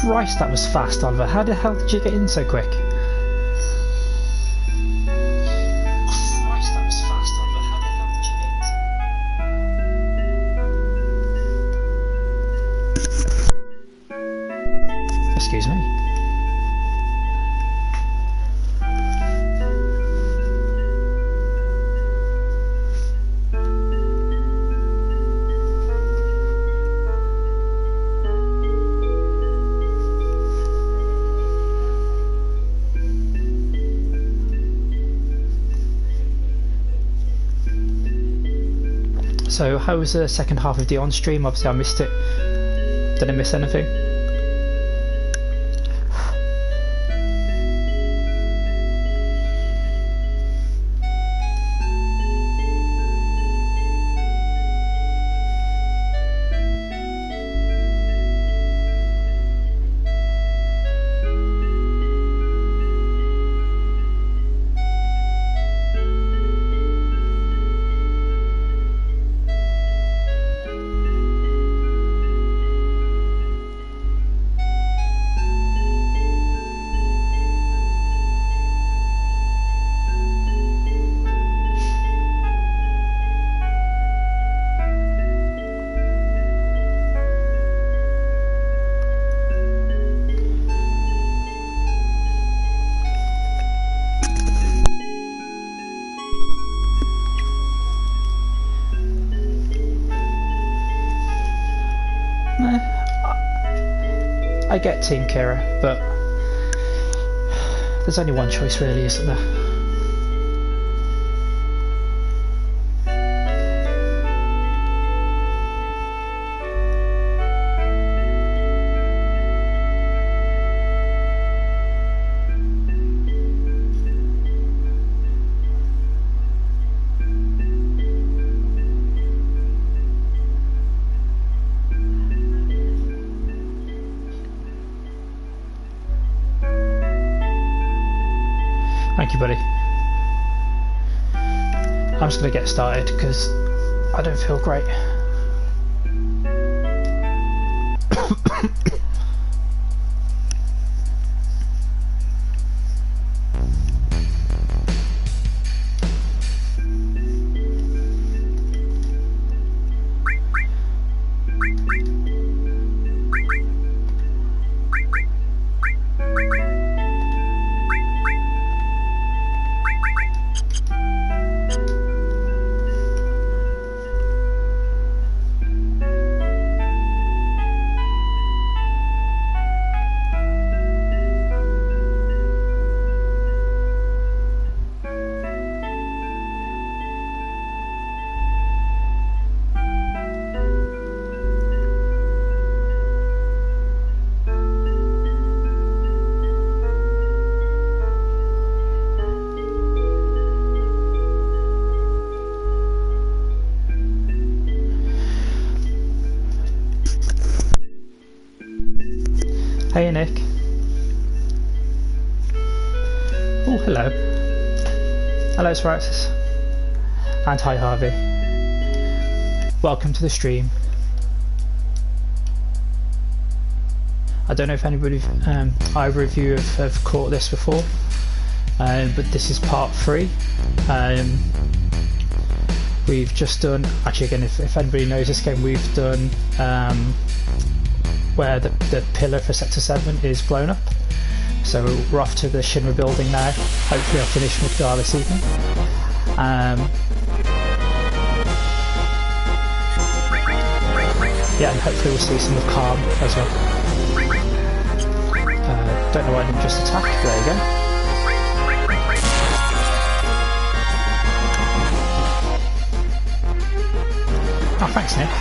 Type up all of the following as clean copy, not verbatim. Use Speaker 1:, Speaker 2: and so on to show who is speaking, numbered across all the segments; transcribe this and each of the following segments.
Speaker 1: Christ, that was fast, Oliver. How the hell did you get in so quick? Christ, that was fast, Oliver. How the hell did you get in? Excuse me. So how was the second half of the on-stream? Obviously I missed it. Did I miss anything? I get Team Kira, but there's only one choice really, isn't there? Thank you, buddy. I'm just going to get started because I don't feel great. Hey Nick. Oh, hello. Hello Spartus. And hi Harvey. Welcome to the stream. I don't know if anybody, either of you have caught this before, but this is part 3. We've just done, actually again, if anybody knows this game, we've done where the pillar for Sector 7 is blown up. So we're off to the Shinra building now. Hopefully I'll finish Midgar this evening. Yeah, and hopefully we'll see some of Calm as well. Don't know why I didn't just attack, there you go. Oh, thanks Nick.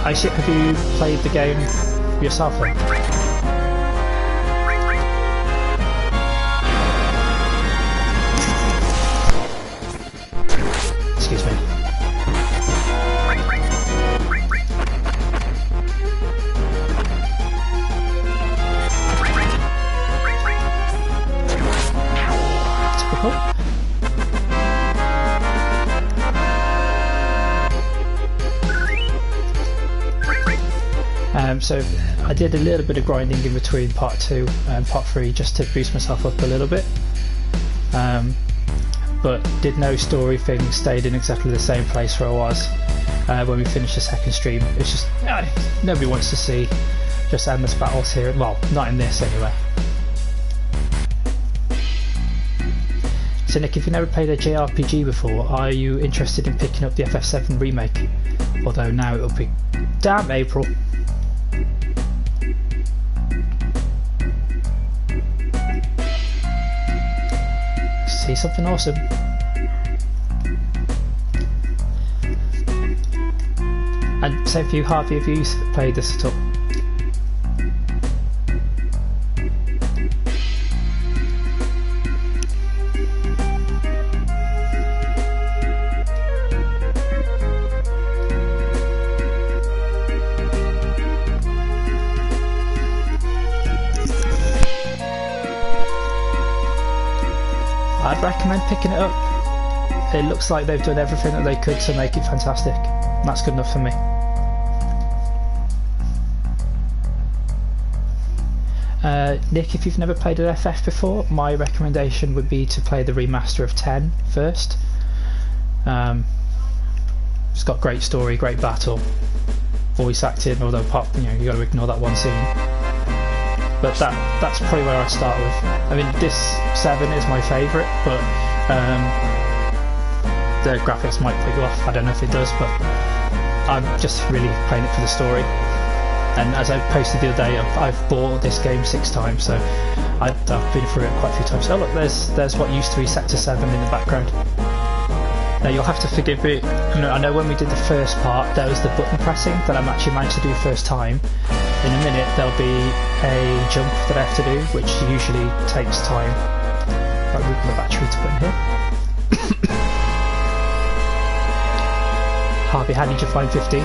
Speaker 1: Have you played the game yourself then? Excuse me. Typical. So I did a little bit of grinding in between part 2 and part 3 just to boost myself up a little bit, but did no story thing, stayed in exactly the same place where I was when we finished the second stream. It's just nobody wants to see just endless battles here, well, not in this anyway. So Nick, if you've never played a JRPG before, are you interested in picking up the FF7 remake? Although now it'll be damn April. See something awesome. And same for you, Harvey, if you played this at all. I'd recommend picking it up. It looks like they've done everything that they could to make it fantastic. And that's good enough for me. Nick, if you've never played an FF before, my recommendation would be to play the remaster of 10 first. It's got great story, great battle, voice acting, although you got to ignore that one scene. But that's probably where I'd start with. I mean, this 7 is my favourite, but the graphics might put you off. I don't know if it does, but I'm just really playing it for the story. And as I posted the other day, I've bought this game 6 times, so I've been through it quite a few times. Oh look, there's what used to be Sector 7 in the background. Now you'll have to forgive me. I know when we did the first part, there was the button pressing that I'm actually managed to do first time. In a minute there'll be a jump that I have to do, which usually takes time. Right, we've got the battery to put in here. Harvey, how did you find 15?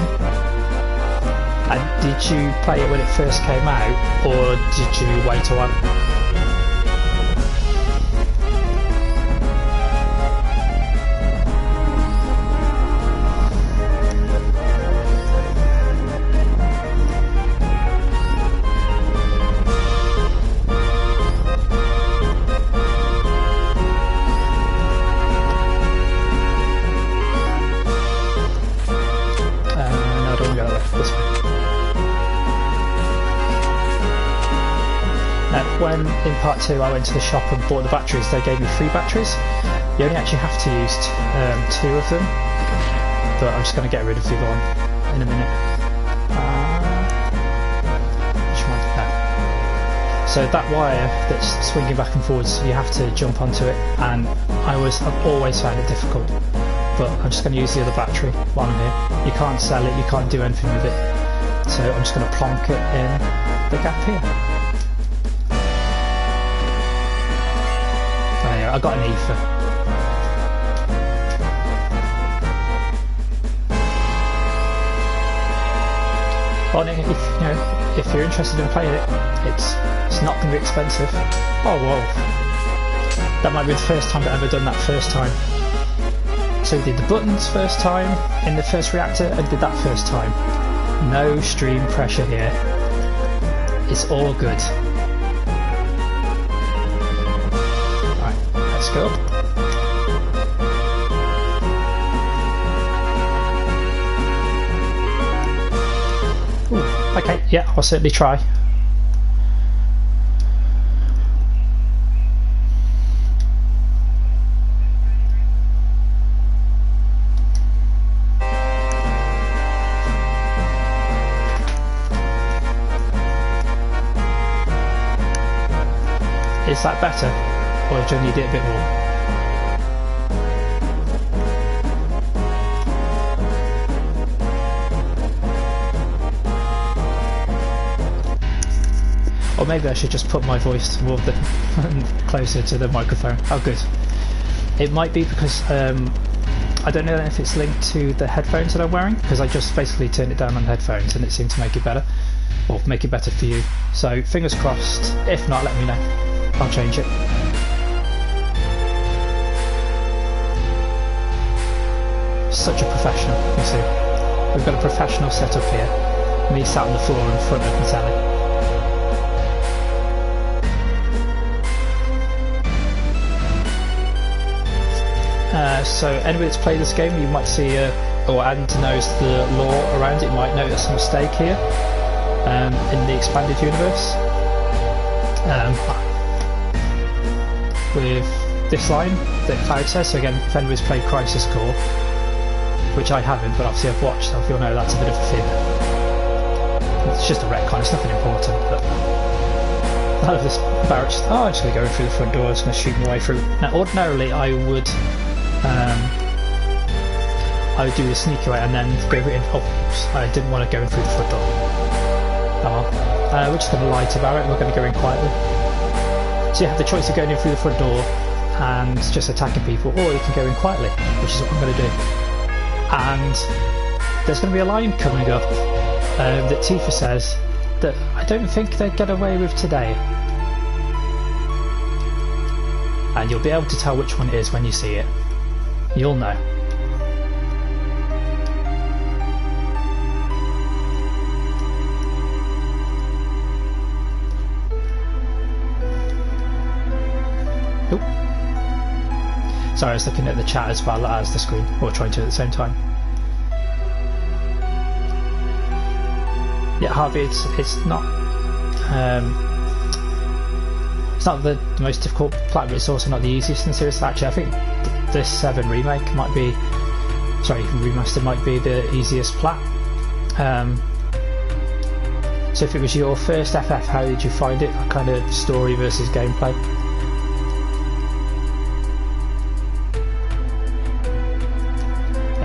Speaker 1: And did you play it when it first came out, or did you wait a while? When in part 2 I went to the shop and bought the batteries, they gave me 3 batteries. You only actually have to use 2 of them, but I'm just going to get rid of the other one in a minute. Which one? No. So that wire that's swinging back and forwards, you have to jump onto it, and I've always found it difficult. But I'm just going to use the other battery while I'm here. You can't sell it, you can't do anything with it, so I'm just going to plonk it in the gap here. I got an ether. Well, if you're interested in playing it, it's not going to be expensive. Oh whoa! That might be the first time I've ever done that first time. So we did the buttons first time in the first reactor, and did that first time. No stream pressure here. It's all good. Let's go. Ooh, okay, yeah, I'll certainly try. Is that better? Or do you need it a bit more? Or maybe I should just put my voice more closer to the microphone. Oh good. It might be because I don't know if it's linked to the headphones that I'm wearing, because I just basically turned it down on the headphones and it seemed to make it better. Or make it better for you. So fingers crossed. If not, let me know. I'll change it. Such a professional, you see. We've got a professional setup here. Me sat on the floor in front of the telly. So anybody that's played this game, you might see, and knows the lore around it, might notice a mistake here in the expanded universe. With this line that Cloud says, so again, if anybody's played Crisis Core, which I haven't, but obviously I've watched, so you'll know that's a bit of a fib. It's just a retcon, it's nothing important, but out of this Barrett's, I'm just going to go in through the front door, I'm just going to shoot my way through. Now ordinarily I would do the sneaky way and then go in. Oh, I didn't want to go in through the front door. Oh well. We're just going to lie to Barrett and we're going to go in quietly. So you have the choice of going in through the front door and just attacking people, or you can go in quietly, which is what I'm going to do. And there's going to be a line coming up that Tifa says that I don't think they'd get away with today. And you'll be able to tell which one it is when you see it. You'll know. Oop. Sorry, I was looking at the chat as well as the screen, or trying to at the same time. Yeah, Harvey, it's not the most difficult plat, but it's also not the easiest in the series. Actually, I think this VII remake might be, remaster might be the easiest plat. So if it was your first FF, how did you find it? Kind of story versus gameplay?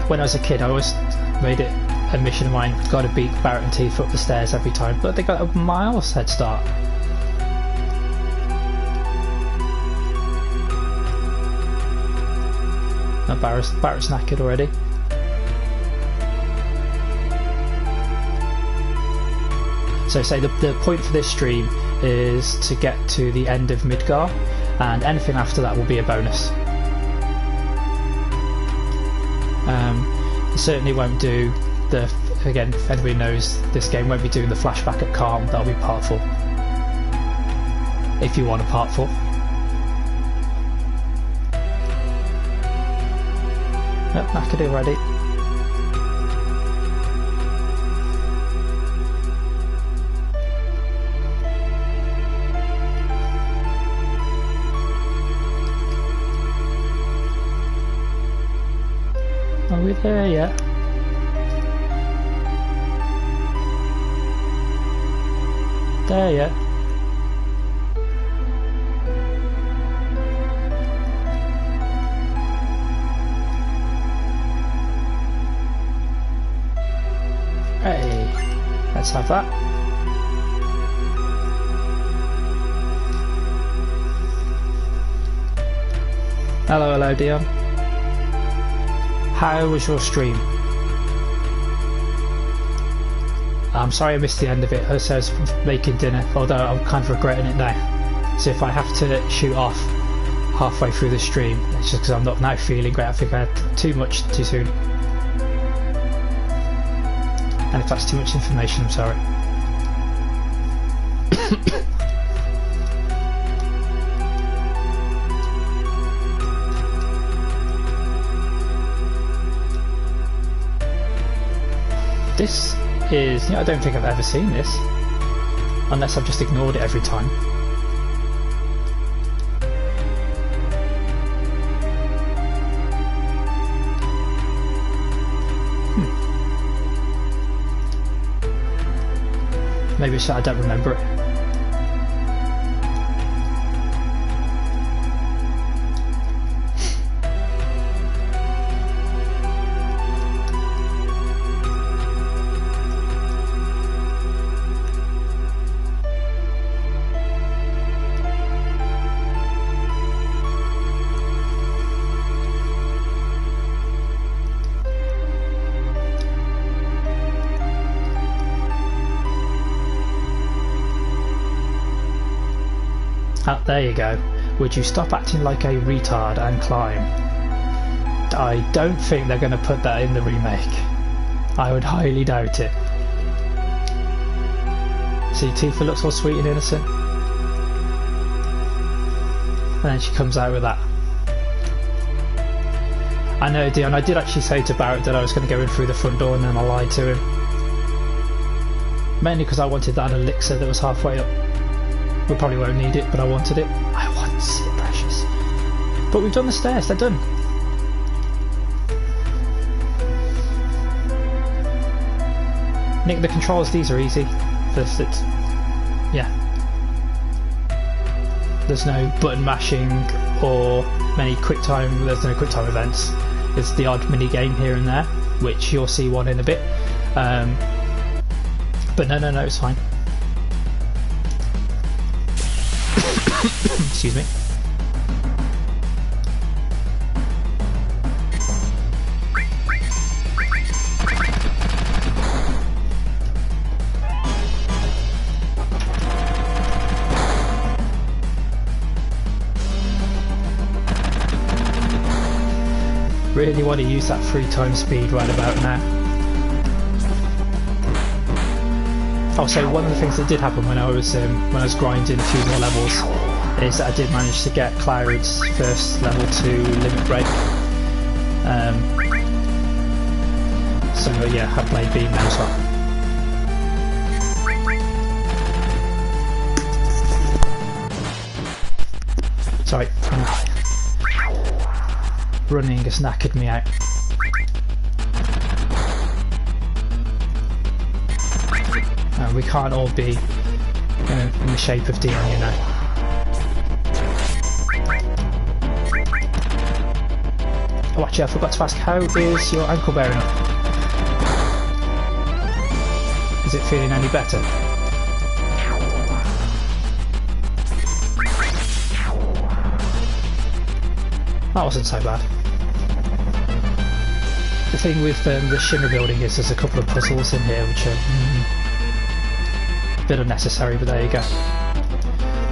Speaker 1: When I was a kid, I always made it a mission of mine, got to beat Barrett and Tifa up the stairs every time, but they got a miles head start. Barrett's knackered already. So say the point for this stream is to get to the end of Midgar, and anything after that will be a bonus. Certainly won't do the, again, if anybody knows this game, won't be doing the flashback at Calm. That'll be part 4. If you want a part 4. Yep, knackered already. Are we there yet? There yet? Hey, let's have that. Hello Dion. How was your stream? I'm sorry I missed the end of it. It says making dinner, although I'm kind of regretting it now. So if I have to shoot off halfway through the stream, it's just because I'm not now feeling great. I think I had too much too soon. And if that's too much information, I'm sorry. This is, I don't think I've ever seen this, unless I've just ignored it every time. Maybe it's that I don't remember it. There you go. Would you stop acting like a retard and climb? I don't think they're going to put that in the remake. I would highly doubt it. See, Tifa looks all sweet and innocent. And then she comes out with that. I know, Dion, I did actually say to Barrett that I was going to go in through the front door and then I lied to him. Mainly because I wanted that elixir that was halfway up. We probably won't need it, but I wanted it. I want it, precious. But we've done the stairs, they're done. Nick, the controls, these are easy. Yeah. There's no button mashing or many there's no quick time events. It's the odd mini game here and there, which you'll see one in a bit. But no, it's fine. Excuse me. Really want to use that 3x speed right about now. Oh, so one of the things that did happen when I was grinding a few more levels is that I did manage to get Cloud's first level 2 limit break. So yeah, I played Beam now as well. Sorry. Running has knackered me out. We can't all be in the shape of Dion, you know. Oh, actually, I forgot to ask, how is your ankle bearing up? Is it feeling any better? That wasn't so bad. The thing with the Shinra building is there's a couple of puzzles in here which are a bit unnecessary, but there you go.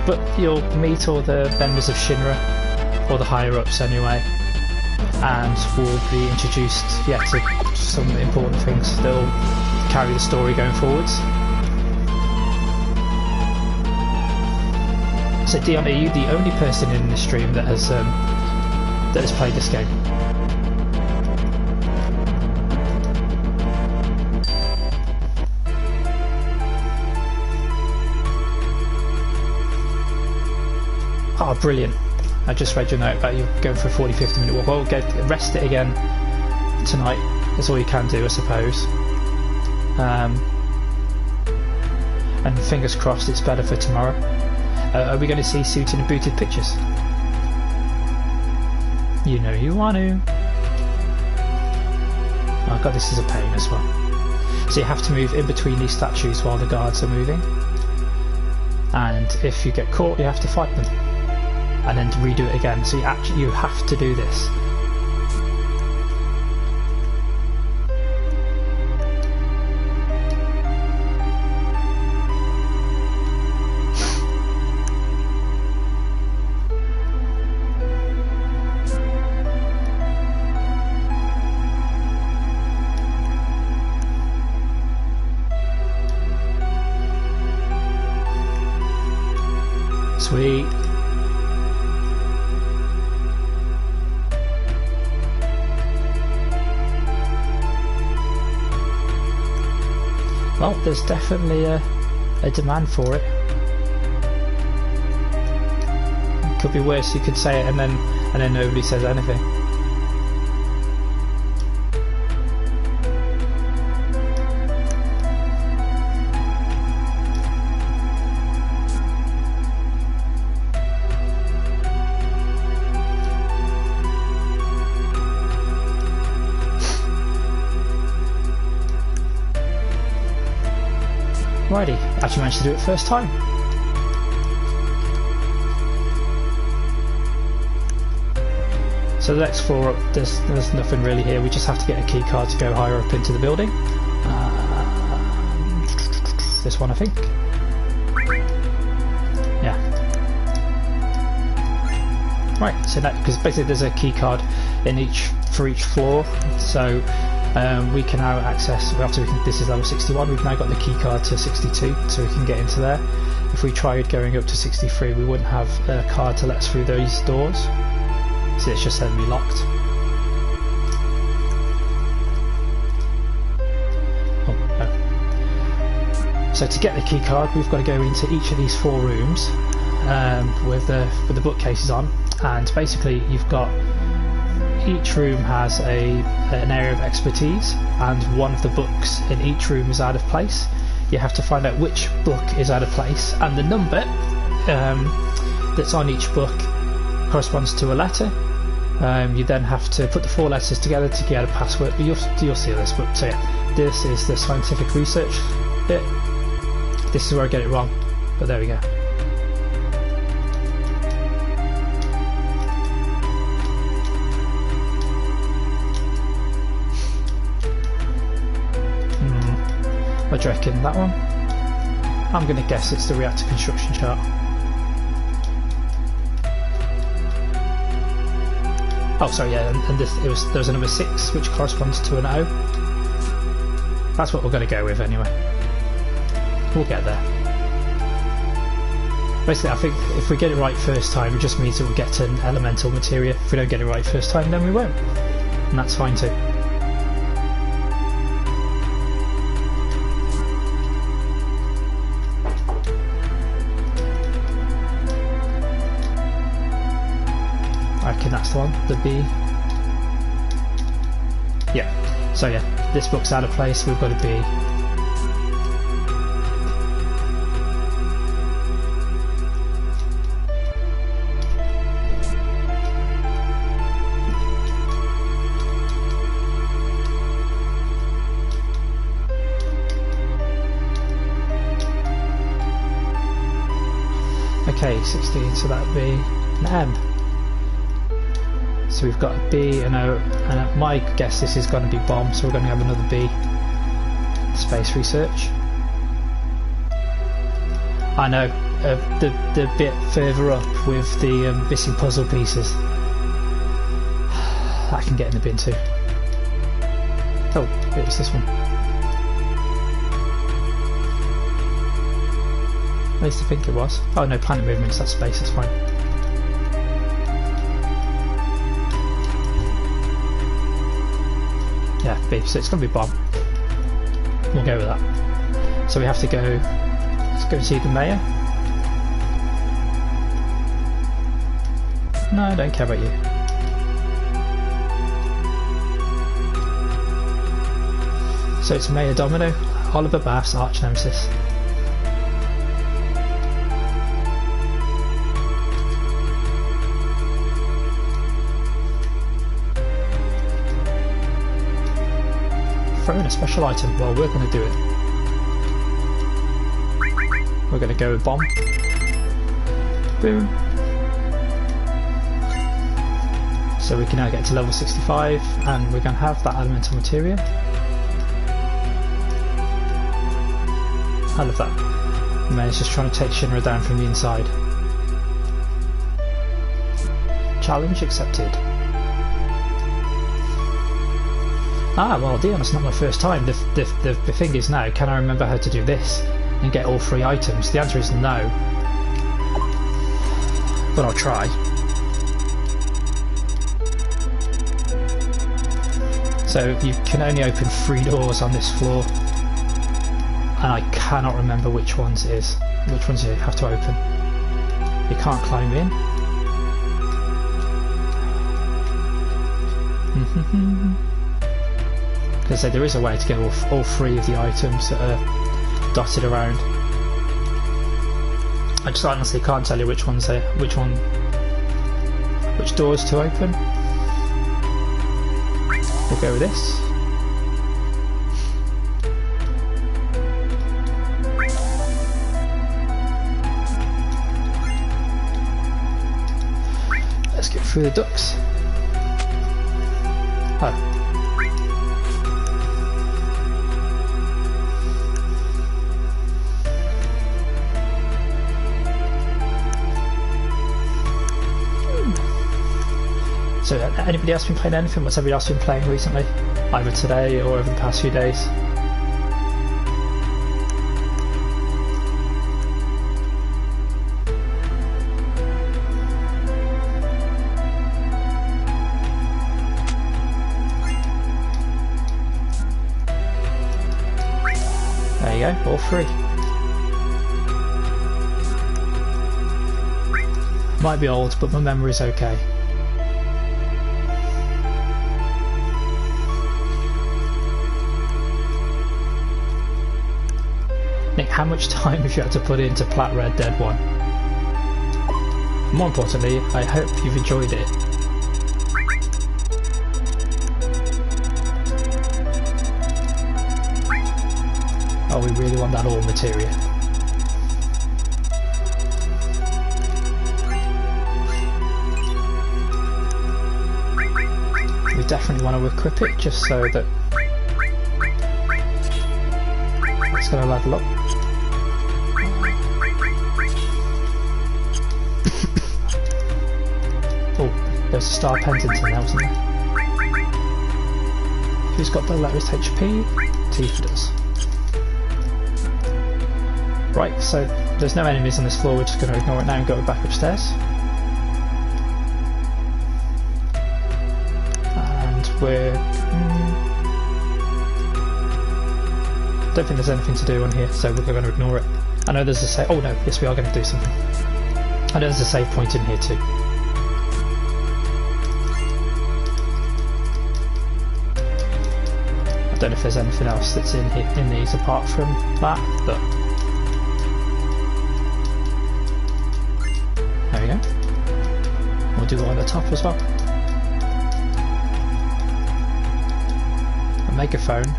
Speaker 1: But you'll meet all the members of Shinra, or the higher ups anyway, and will be introduced to some important things that will carry the story going forwards. So Dion, are you the only person in this stream that has played this game? Oh, brilliant. I just read your note about you going for a 40-50 minute walk. Well, rest it again tonight. That's all you can do, I suppose. And fingers crossed it's better for tomorrow. Are we going to see suited and booted pictures? You know you want to. Oh god, this is a pain as well. So you have to move in between these statues while the guards are moving. And if you get caught, you have to fight them. And then to redo it again. So you have to do this. Sweet. Well, there's definitely a demand for it. It could be worse, you could say it and then nobody says anything. Righty, actually managed to do it first time. So the next floor up, there's nothing really here. We just have to get a key card to go higher up into the building. This one, I think. Yeah. Right. So that, because basically there's a key card for each floor. So We can now access, this is level 61, we've now got the key card to 62, so we can get into there. If we tried going up to 63, we wouldn't have a card to let us through those doors, so it's just then be locked. Oh, no. So to get the key card, we've got to go into each of these 4 rooms with the bookcases on, and basically you've got, each room has an area of expertise, and one of the books in each room is out of place. You have to find out which book is out of place, and the number that's on each book corresponds to a letter. You then have to put the 4 letters together to get a password. You'll see this, but so yeah, this is the scientific research bit. This is where I get it wrong, but there we go. What do you reckon? That one? I'm going to guess it's the reactor construction chart. Oh, sorry, yeah, and there was a number 6 which corresponds to an O. That's what we're going to go with anyway. We'll get there. Basically, I think if we get it right first time, it just means that we'll get an elemental materia. If we don't get it right first time, then we won't. And that's fine too. That's the one, the B. Yeah, so yeah, this book's out of place, we've got a B. Okay, 16, so that'd be an M. So we've got a B and O, and my guess this is going to be bomb, so we're going to have another B. Space research. I know, the bit further up with the missing puzzle pieces. That can get in the bin too. Oh, it was this one. At least I think it was. Oh no, planet movements, that's space, that's fine. Yeah, B, so it's going to be bomb. We'll go with that. So we have to go, let's go and see the mayor. No, I don't care about you. So it's Mayor Domino, Oliver Bath's arch nemesis. Throw in a special item. Well, we're going to do it. We're going to go with bomb. Boom. So we can now get to level 65, and we're going to have that elemental materia. I love that. Man, it's just trying to take Shinra down from the inside. Challenge accepted. Ah, well, damn, it's not my first time. The thing is now, can I remember how to do this and get all 3 items? The answer is no. But I'll try. So you can only open 3 doors on this floor. And I cannot remember which ones it is. Which ones you have to open. You can't climb in. Because there is a way to get all 3 of the items that are dotted around. I just honestly can't tell you which doors to open. We'll go with this. Let's get through the ducts. Oh. So, anybody else been playing anything? What's everybody else been playing recently? either today or over the past few days. There you go, all three. Might be old, but my memory's okay. Nick, how much time have you had to put into Plat Red Dead 1? More importantly, I hope you've enjoyed it. Oh, we really want that all materia. We definitely want to equip it just so that it's going to level up. Oh, there's a star pendant in there, wasn't there? Who's got the lowest HP? Tifa does. Right, so there's no enemies on this floor, we're just going to ignore it now and go back upstairs. And we're... don't think there's anything to do on here, so we're going to ignore it. I know there's a save... oh no, yes we are going to do something. I know there's a save point in here too. I don't know if there's anything else that's in here, in these apart from that, but... there we go. We'll do one at the top as well. A megaphone.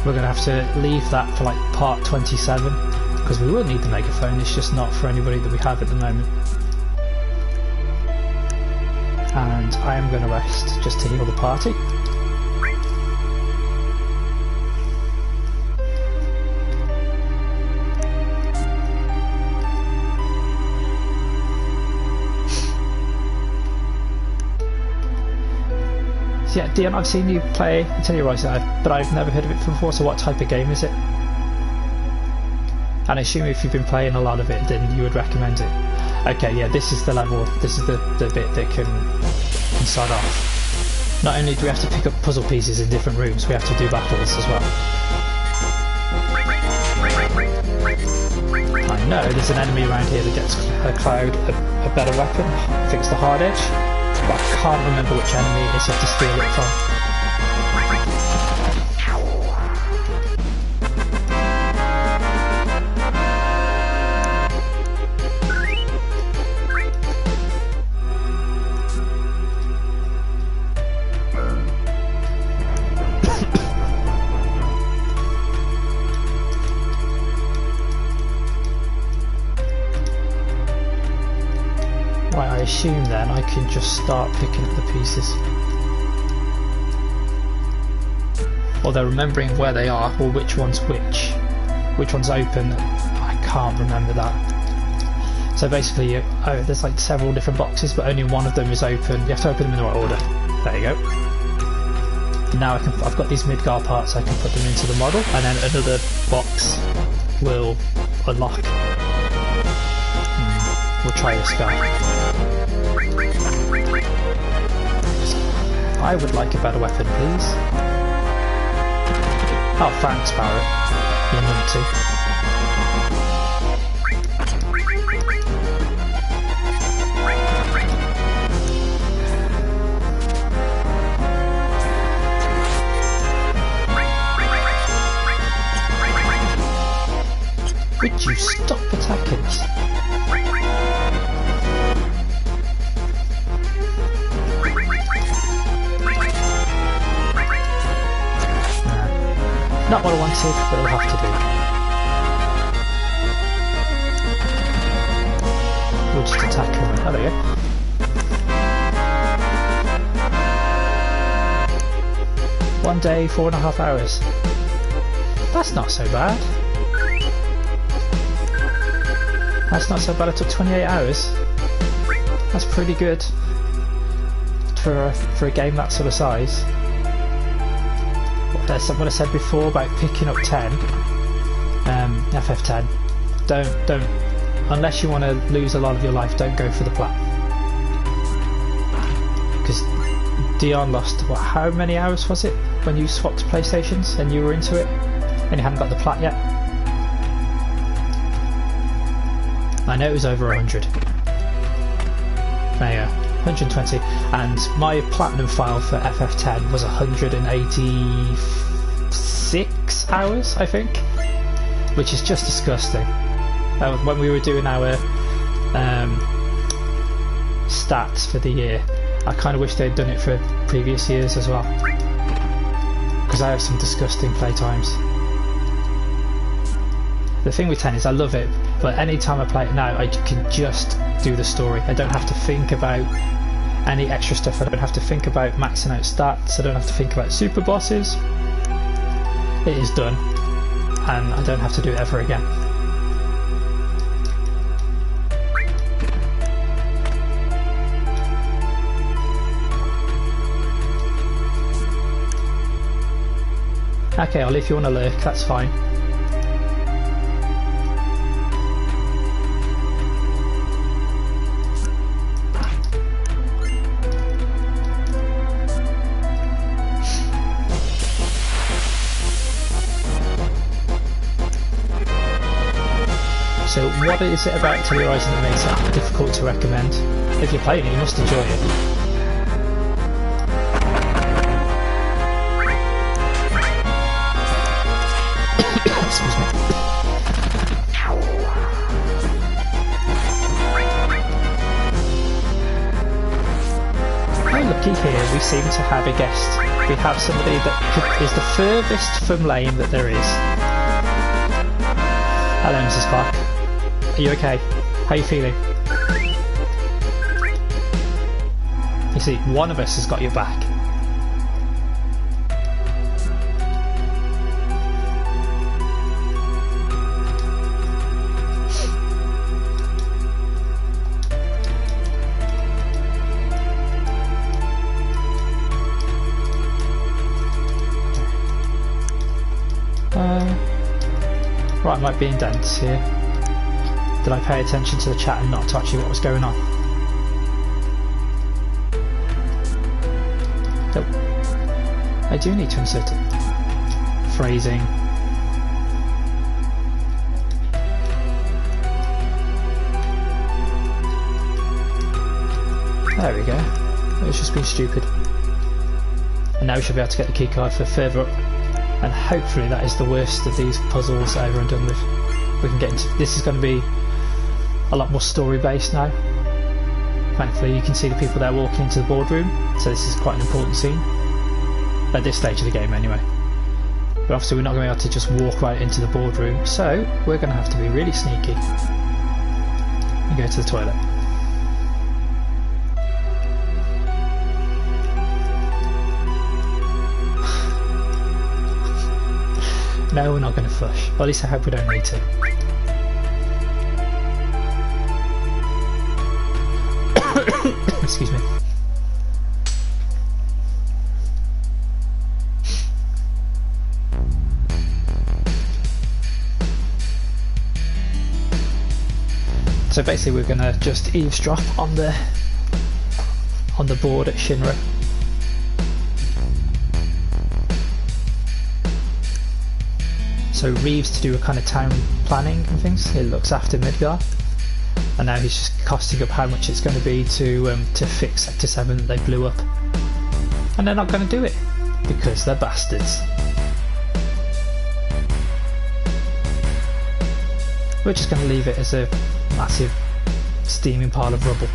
Speaker 1: We're going to have to leave that for like part 27 because we will need the megaphone, it's just not for anybody that we have at the moment. And I am going to rest just to heal the party. Yeah, Dion, I've seen you play Rise, but I've never heard of it before, so what type of game is it? And I assume if you've been playing a lot of it, then you would recommend it. Okay, yeah, this is the level, this is the bit that can start off. Not only do we have to pick up puzzle pieces in different rooms, we have to do battles as well. I know there's an enemy around here that gets a Cloud a better weapon, fix the hard edge. But I can't remember which enemy it is you have to steal it from. Right, I assume then I can just start picking up the pieces. Or they're remembering where they are, or which one's which. Which one's open, I can't remember that. So basically, there's like several different boxes, but only one of them is open. You have to open them in the right order. There you go. And now I've got these Midgar parts, I can put them into the model, and then another box will unlock. We'll try this guy. I would like a better weapon, please. Oh, thanks, Barrett. You're number 2. Would you stop attacking us? Not what I wanted, but it'll have to do. We'll just attack him. Oh, there you go. 1 day, 4.5 hours. That's not so bad. That's not so bad, it took 28 hours. That's pretty good. for a game that sort of size. What I said before about picking up 10, FF10. Don't, unless you want to lose a lot of your life, don't go for the plat. Because Dion lost, what, how many hours was it when you swapped PlayStations and you were into it and you hadn't got the plat yet? I know it was over 100. There you go, 120. And my platinum file for FF10 was 186 hours, I think, which is just disgusting. When we were doing our stats for the year, I kind of wish they'd done it for previous years as well, because I have some disgusting playtimes. The thing with 10 is I love it, but any time I play it now I can just do the story. I don't have to think about any extra stuff. I don't have to think about maxing out stats. I don't have to think about super bosses. It is done and I don't have to do it ever again. Okay, Ollie, if you want to lurk, that's fine. So what is it about Tell Horizon that makes it difficult to recommend? If you're playing it, you must enjoy it. Excuse me. Oh, looky here, we seem to have a guest. We have somebody that is the furthest from lane that there is. Hello, Mrs. Clark. Are you okay? How are you feeling? You see, one of us has got your back. Right, I might be in dents here. Did I pay attention to the chat and not touch you what was going on? Oh, I do need to insert it. Phrasing. There we go. It was just being stupid. And now we should be able to get the keycard for further up. And hopefully that is the worst of these puzzles over and done with. We can get into this. Is going to be a lot more story based now. Thankfully you can see the people there walking into the boardroom, so this is quite an important scene at this stage of the game anyway. But obviously we're not going to be able to just walk right into the boardroom, so we're going to have to be really sneaky and go to the toilet. No, we're not going to fush. Or at least I hope we don't need to. Excuse me. So basically we're going to just eavesdrop on the board at Shinra. So Reeves, to do a kind of town planning and things, he looks after Midgar, and now he's just costing up how much it's going to be to fix Sector 7 that they blew up, and they're not going to do it because they're bastards. We're just going to leave it as a massive steaming pile of rubble.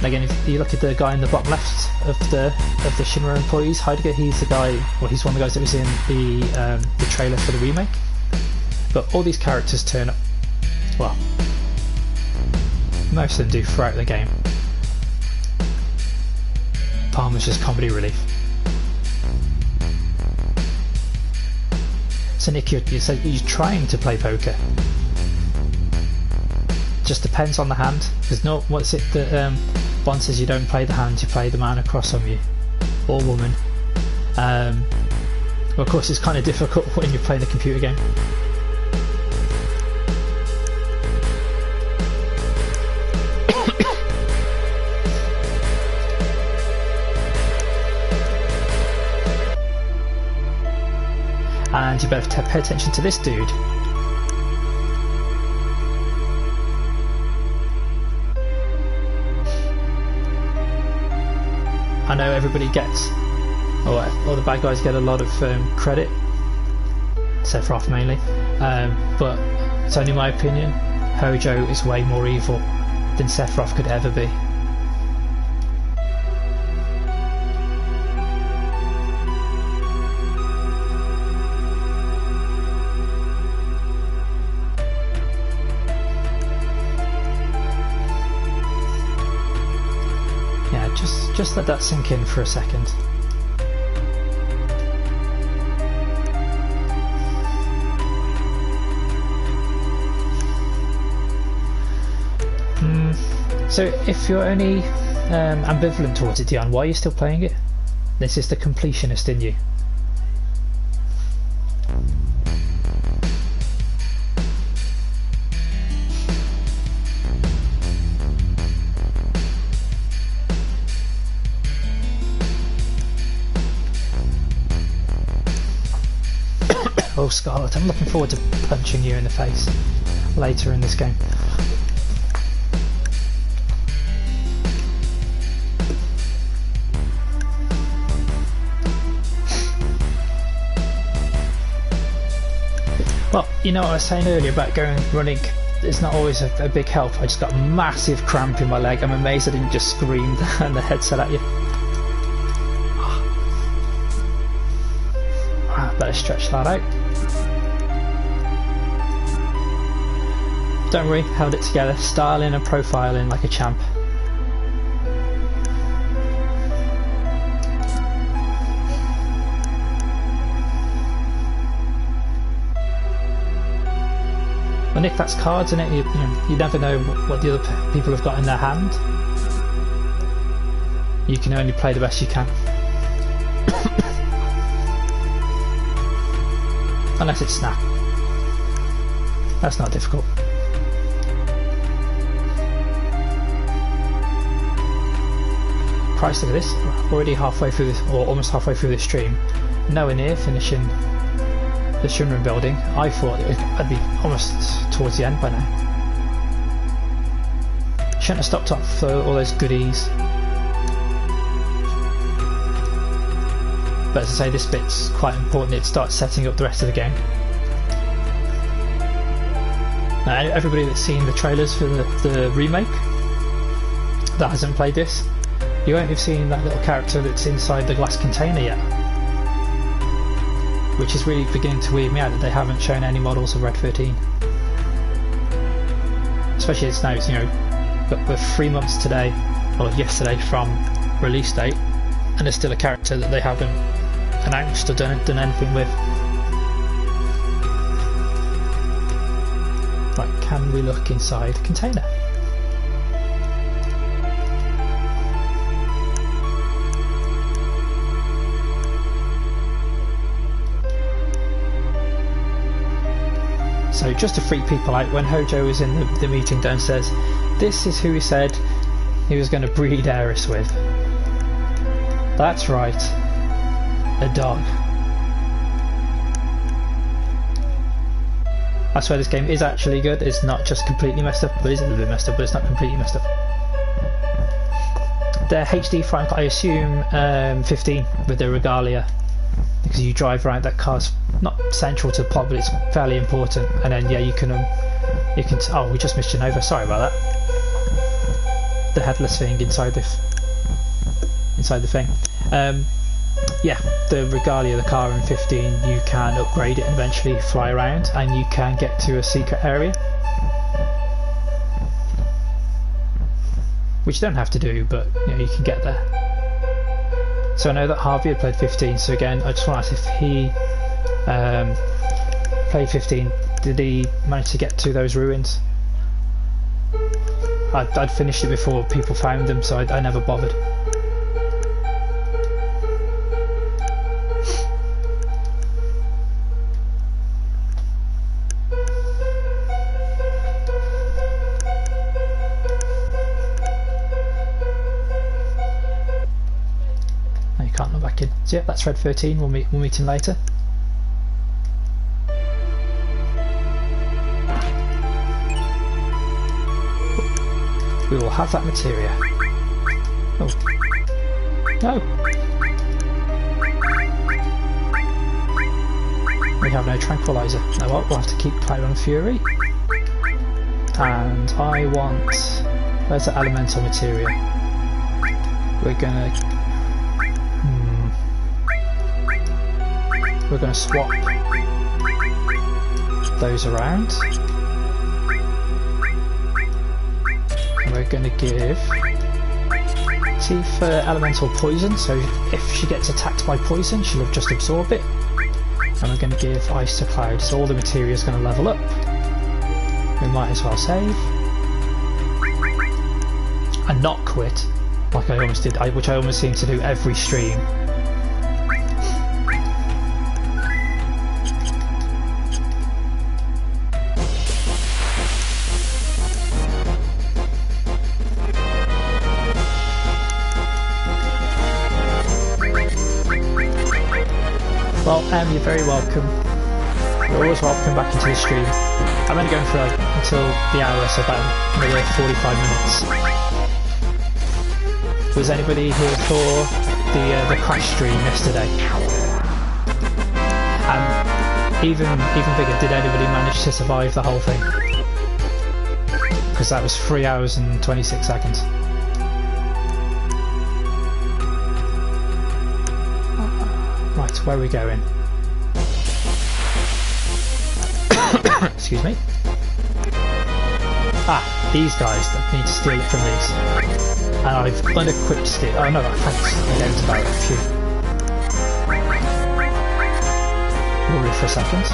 Speaker 1: Again, if you look at the guy in the bottom left of the Shinra employees, Heidegger, he's the guy, well, he's one of the guys that was in the trailer for the remake. But all these characters turn up, well, most of them do throughout the game. Palmer's just comedy relief. So Nick, you're trying to play poker. just depends on the hand. There's no, what's it that Bond says, you don't play the hand, you play the man across from you, or woman. Well, of course it's kind of difficult when you're playing a computer game. And you better pay attention to this dude. I know everybody gets, or the bad guys get a lot of credit, Sephiroth mainly, but it's only my opinion, Hojo is way more evil than Sephiroth could ever be. Just let that sink in for a second. So if you're only ambivalent towards it, Dion, why are you still playing it? This is the completionist in you. Oh, Scarlet, I'm looking forward to punching you in the face later in this game. Well, you know what I was saying earlier about going running, it's not always a big help. I just got a massive cramp in my leg. I'm amazed I didn't just scream down the headset at you. Better stretch that out. Don't worry, held it together, styling and profiling like a champ. Well, Nick, that's cards, isn't it? You never know what the other people have got in their hand. You can only play the best you can. Unless it's snap. That's not difficult. Christ, look at this. Already halfway through this, or almost halfway through this stream. Nowhere near finishing the Shinra building. I thought I'd be almost towards the end by now. Shouldn't have stopped up for all those goodies. But as I say, this bit's quite important. It starts setting up the rest of the game. Now, everybody that's seen the trailers for the remake that hasn't played this, you won't have seen that little character that's inside the glass container yet. Which is really beginning to weird me out that they haven't shown any models of Red 13. Especially it's now, you know, but we're 3 months today, or yesterday from release date, and there's still a character that they haven't announced or done anything with. Right, can we look inside the container? So just to freak people out, when Hojo was in the meeting downstairs, this is who he said he was going to breed Eris with. That's right, a dog. I swear this game is actually good. It's not just completely messed up, but it is a little bit messed up, but it's not completely messed up. The HD front, I assume 15 with the regalia, because you drive around, that car's not central to the plot, but it's fairly important. And then yeah, you can oh, we just missed Genova, sorry about that. The headless thing inside the thing. Yeah, the regalia, the car in 15, you can upgrade it and eventually fly around, and you can get to a secret area, which you don't have to do, but you know, you can get there. So I know that Harvey had played 15, so again I just want to ask if he played 15, did he manage to get to those ruins? I'd finished it before people found them, so I never bothered. No, you can't look back in. So yeah, that's Red 13. We'll meet him later. We will have that materia. Oh. No! We have no tranquilizer. No, well, we'll have to keep Cloud Fury. And I want... Where's the elemental materia? We're gonna... We're gonna swap those around. We're going to give T for elemental poison, so if she gets attacked by poison she'll have just absorbed it. And we're going to give ice to Cloud, so all the materia is going to level up. We might as well save and not quit like I almost did, which I almost seem to do every stream. Well, you're very welcome. You're always welcome back into the stream. I'm only going for until the hour, so about another 45 minutes. Was anybody here for the crash stream yesterday? Even bigger, did anybody manage to survive the whole thing? Because that was 3 hours and 26 seconds. Right, where are we going? Excuse me. Ah, these guys that need to steal it from these. And I've unequipped steal. Oh no, thanks. I don't about a few. We'll read for a second.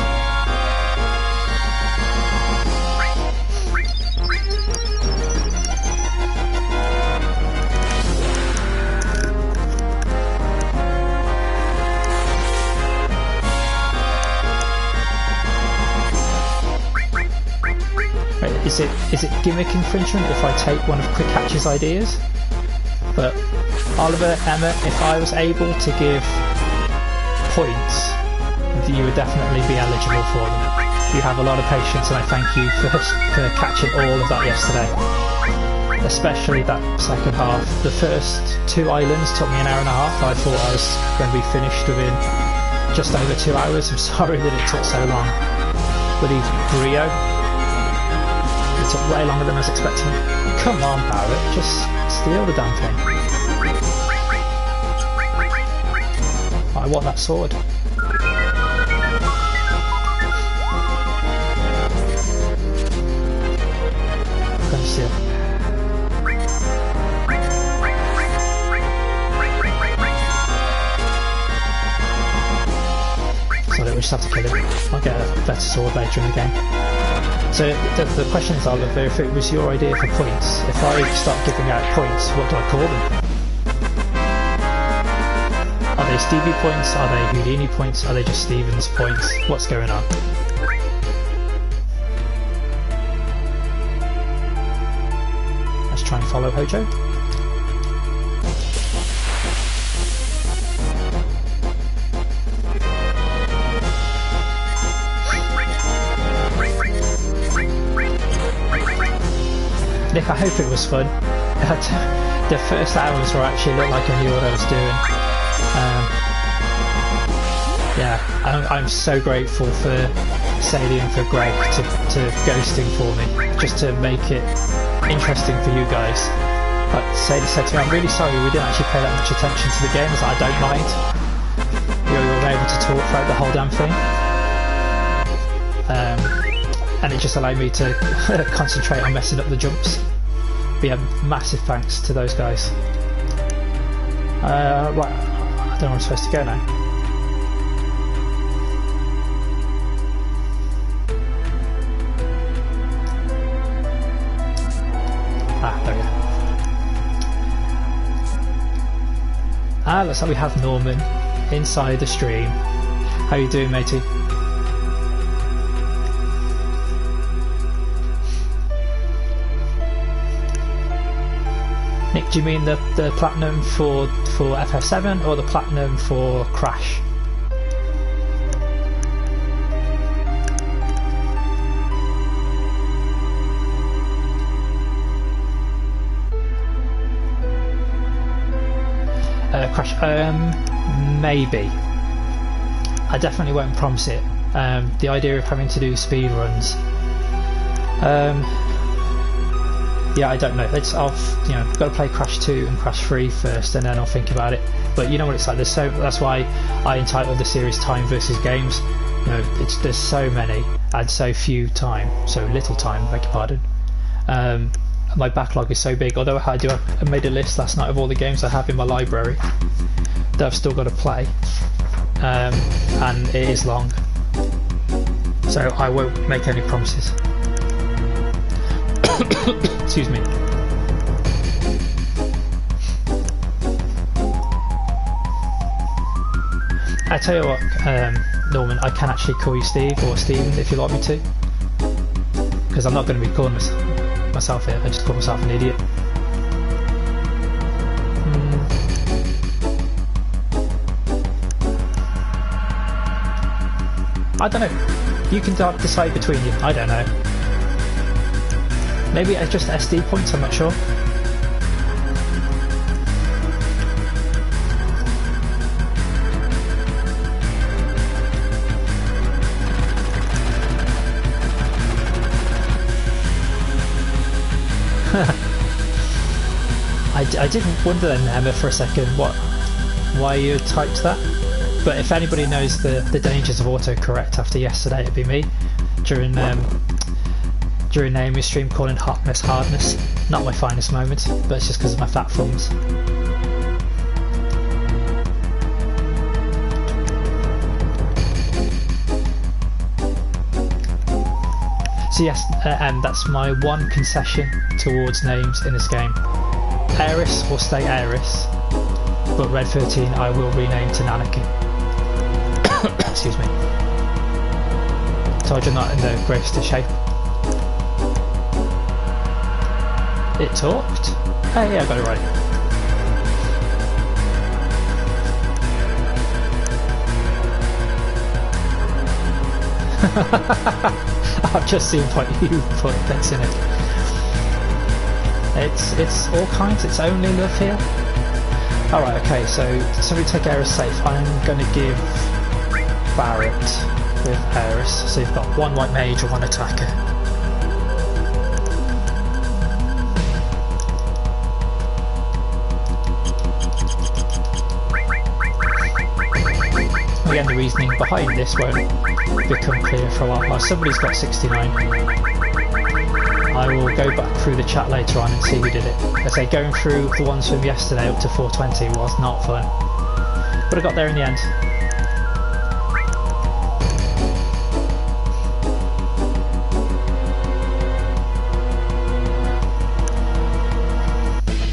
Speaker 1: Is it gimmick infringement if I take one of Quick Hatch's ideas? But Oliver, Emma, if I was able to give points, you would definitely be eligible for them. You have a lot of patience, and I thank you for catching all of that yesterday. Especially that second half. The first 2 islands took me an hour and a half. I thought I was going to be finished within just over 2 hours. I'm sorry that it took so long. Bloody Brio. It took way longer than I was expecting. Come on, Barrett, just steal the damn thing. I want that sword. I'm going to steal. So we just have to kill him. I'll get a better sword later in the game. So the question is, Oliver, if it was your idea for points, if I start giving out points, what do I call them? Are they Stevie points? Are they Houdini points? Are they just Stevens points? What's going on? Let's try and follow Hojo. Nick, I hope it was fun. The first hours were actually looked like I knew what I was doing. Yeah, I'm so grateful for Sadie and for Greg to ghosting for me, just to make it interesting for you guys. But Sadie said to me, I'm really sorry we didn't actually pay that much attention to the game. I was like, I don't mind. You were able to talk throughout the whole damn thing. And it just allowed me to concentrate on messing up the jumps. But yeah, massive thanks to those guys. Right, I don't know where I'm supposed to go now. Ah, looks like we have Norman inside the stream. How you doing, matey? Nick, do you mean the platinum for FF7 or the platinum for Crash? Crash, maybe. I definitely won't promise it. The idea of having to do speed runs, yeah, I don't know. I'll got to play Crash 2 and Crash 3 first, and then I'll think about it. But you know what it's like. That's why I entitled the series "Time versus Games." You know, there's so many and so little time. Beg your pardon. My backlog is so big. Although I made a list last night of all the games I have in my library that I've still got to play, and it is long. So I won't make any promises. Excuse me. I tell you what, Norman, I can actually call you Steve or Stephen if you like me to, because I'm not going to be calling myself here. I just call myself an idiot. I don't know. You can decide between you. I don't know. Maybe it's just SD points, I'm not sure. I did wonder then, Emma, for a second why you typed that. But if anybody knows the dangers of autocorrect after yesterday, it'd be me. During Naomi's stream calling hotness hardness. Not my finest moment, but it's just because of my fat thumbs. So yes, that's my one concession towards names in this game. Aeris will stay Aeris, but Red 13 I will rename to Nanakin. Excuse me. Told you're not in the greatest of shape. It talked? Oh yeah, I got it right. I've just seen what you put that's in it. It's all kinds, it's only love here. Alright, okay, so we take Aeris safe. I'm gonna give Barrett with Aeris. So you've got one white mage and one attacker. Again, the reasoning behind this won't become clear for a while. Somebody's got 69. I will go back through the chat later on and see who did it. I say going through the ones from yesterday up to 420 was not fun, but I got there in the end.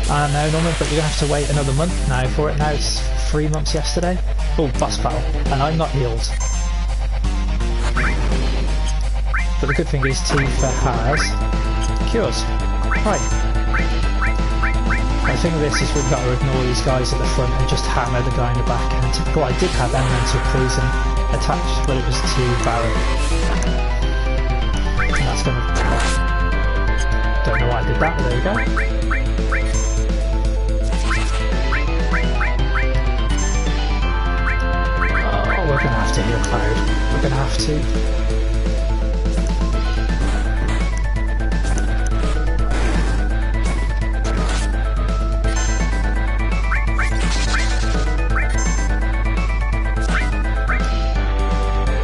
Speaker 1: I know, Norman, but you're going to have to wait another month now for it. Now it's 3 months yesterday. Oh, boss battle, and I'm not healed. But the good thing is Tifa has cures. Right. The thing of this is we've got to ignore these guys at the front and just hammer the guy in the back. And typical, I did have elemental poison attached, but it was to Barrett. And that's going to... Don't know why I did that, but there we go. We're going to have to heal Cloud. We're going to have to.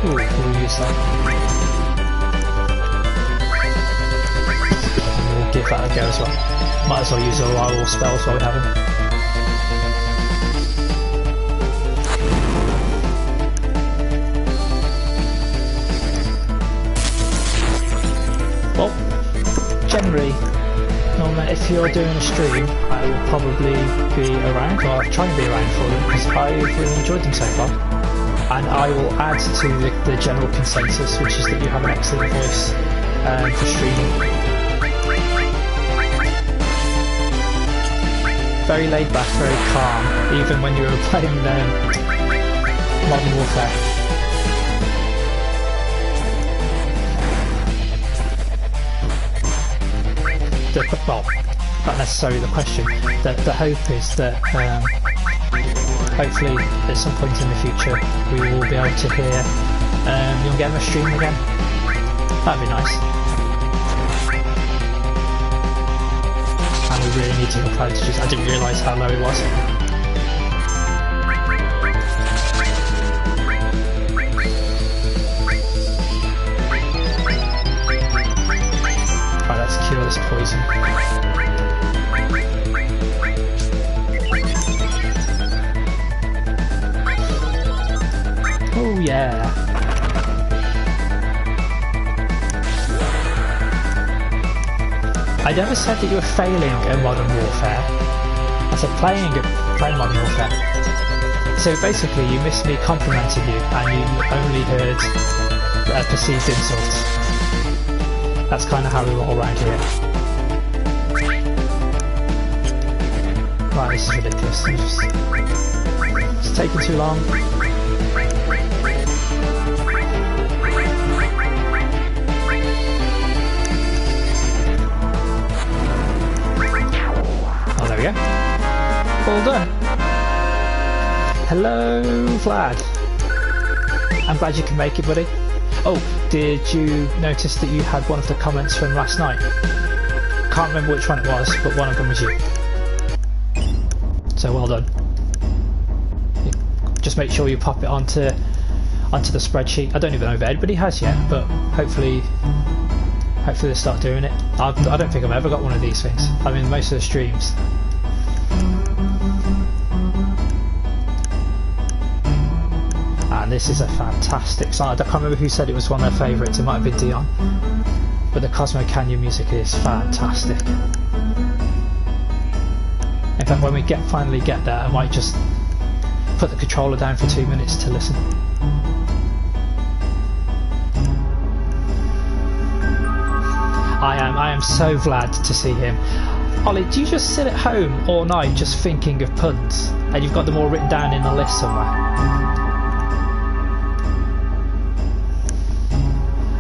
Speaker 1: Ooh, we'll use that. And we'll give that a go as well. Might as well use all our spells while we have them. Generally, normally if you're doing a stream, I will probably be around, or I'll try and be around for them, because I've really enjoyed them so far. And I will add to the general consensus, which is that you have an excellent voice for streaming. Very laid back, very calm, even when you were playing Modern Warfare. Well, not necessarily the question. The hope is that hopefully at some point in the future we will be able to hear Young Gamer stream again. That'd be nice. And we really need to look outages. I didn't realise how low it was. Right, let's cure this poison. Oh yeah. I never said that you were failing at Modern Warfare. I said playing Modern Warfare. So basically you missed me complimenting you and you only heard perceived insults. That's kind of how we roll around here. Right, this is ridiculous. It's taking too long. Oh, there we go. All done. Hello, Vlad. I'm glad you can make it, buddy. Oh, did you notice that you had one of the comments from last night? Can't remember which one it was, but one of them was you. So well done. Just make sure you pop it onto the spreadsheet. I don't even know if anybody has yet, but hopefully they start doing it. I don't think I've ever got one of these things. I mean, most of the streams. And this is a fantastic song. I can't remember who said it was one of their favourites. It might have been Dion. But the Cosmo Canyon music is fantastic. In fact, when we finally get there, I might just put the controller down for 2 minutes to listen. I am so glad to see him. Ollie, do you just sit at home all night just thinking of puns? And you've got them all written down in a list somewhere?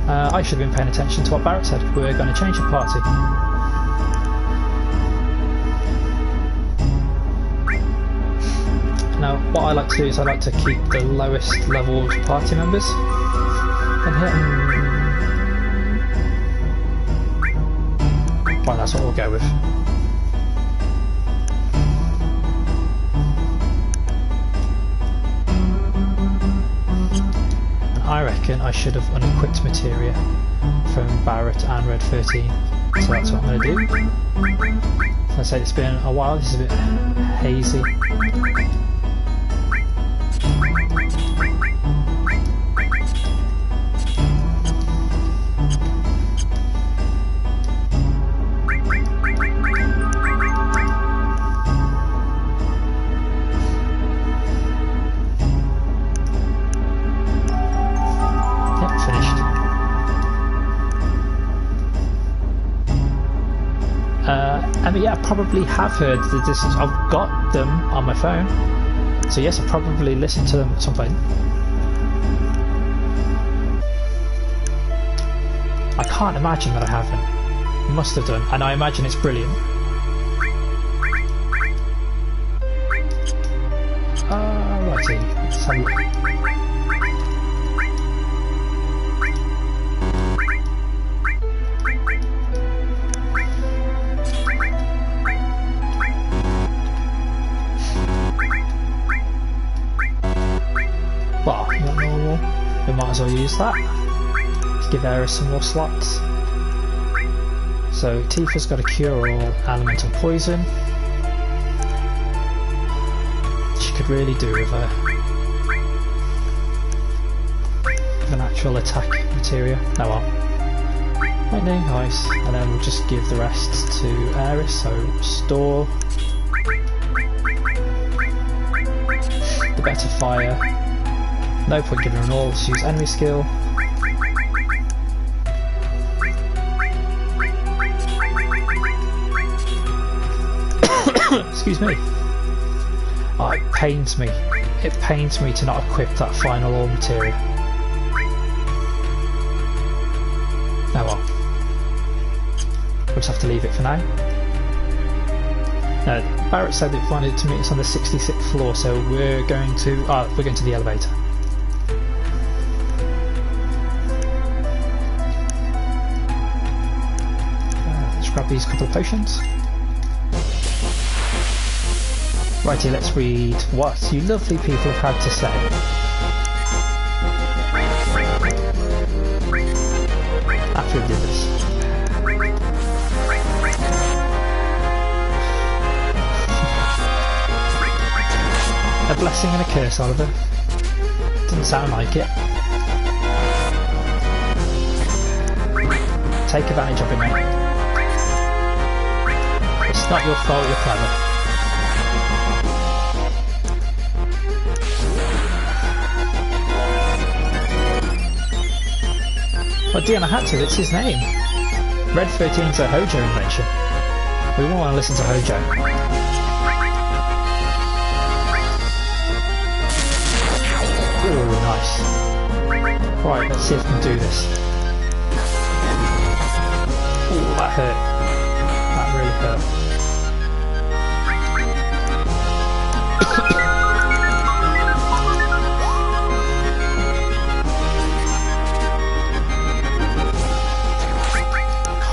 Speaker 1: I should have been paying attention to what Barrett said. We're going to change the party. Now, what I like to do is I like to keep the lowest level of party members. And hit well, that's what we'll go with. I reckon I should have unequipped materia from Barrett and Red 13, so that's what I'm going to do. As I said, it's been a while, this is a bit hazy. Yeah, I probably have heard the distance. I've got them on my phone, so yes, I probably listened to them at some point. I can't imagine that I haven't. Must have done, and I imagine it's brilliant. Righty, let's have a look. We might as well use that to give Ares some more slots. So Tifa's got a cure all elemental poison. She could really do with an actual attack materia. Oh well. Right, no, nice. And then we'll just give the rest to Aris, so store. The better fire. No point giving her an all, let's use enemy skill. Excuse me. Oh, it pains me. It pains me to not equip that final all material. Oh well. We'll just have to leave it for now. Barrett said it wanted to meet us on the 66th floor, so we're going to the elevator. Let's grab these couple of potions. Righty, let's read what you lovely people have had to say. After we did this. A blessing and a curse, Oliver. Doesn't sound like it. Take advantage of it, mate. It's not your fault, you're clever. Well, Diana had to, it's his name. Red 13's a Hojo invention. We won't want to listen to Hojo. Ooh, nice. Right, let's see if we can do this. Ooh, that hurt. That really hurt.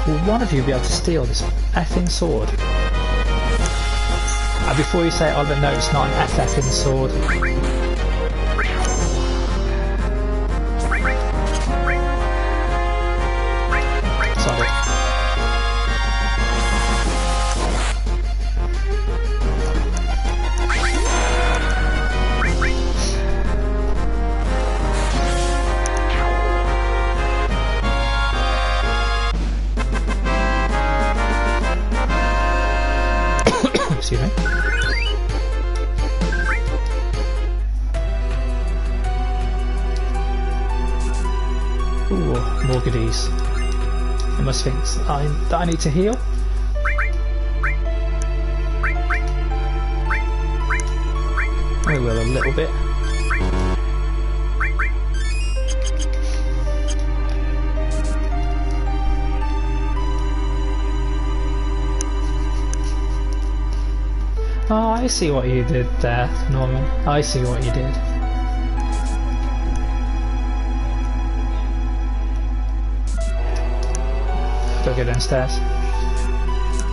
Speaker 1: Will one of you be able to steal this effing sword? And before you say it, Oliver, no, it's not an effing sword. Sorry. Excuse me. Ooh, more goodies. I must think that I need to heal. We will a little bit. Oh, I see what you did there, Norman. I see what you did. Don't go downstairs.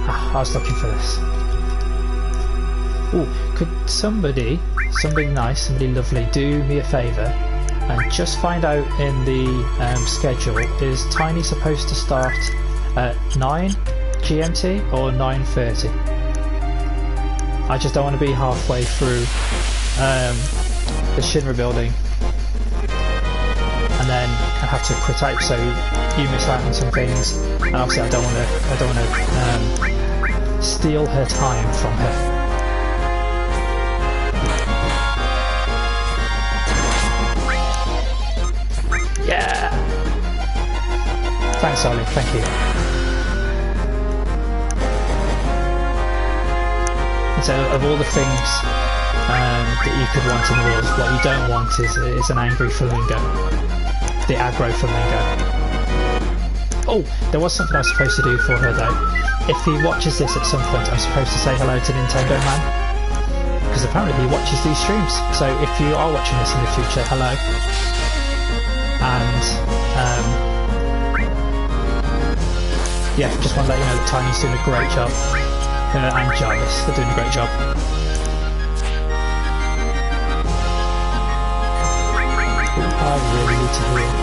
Speaker 1: Ah, I was looking for this. Ooh, could somebody nice, somebody lovely, do me a favour and just find out in the schedule, is Tiny supposed to start at 9 GMT or 9:30? I just don't want to be halfway through the Shinra building and then I have to quit out, so you miss out on some things, and obviously I don't want to steal her time from her. Yeah. Thanks, Ollie. Thank you. So, of all the things that you could want in the world, what you don't want is an angry flamingo. The aggro flamingo. Oh, there was something I was supposed to do for her though. If he watches this at some point, I'm supposed to say hello to Nintendo Man. Because apparently he watches these streams. So if you are watching this in the future, hello. And, yeah, just want to let you know that Tiny's doing a great job. And Jarvis, they're doing a great job. I really need to heal.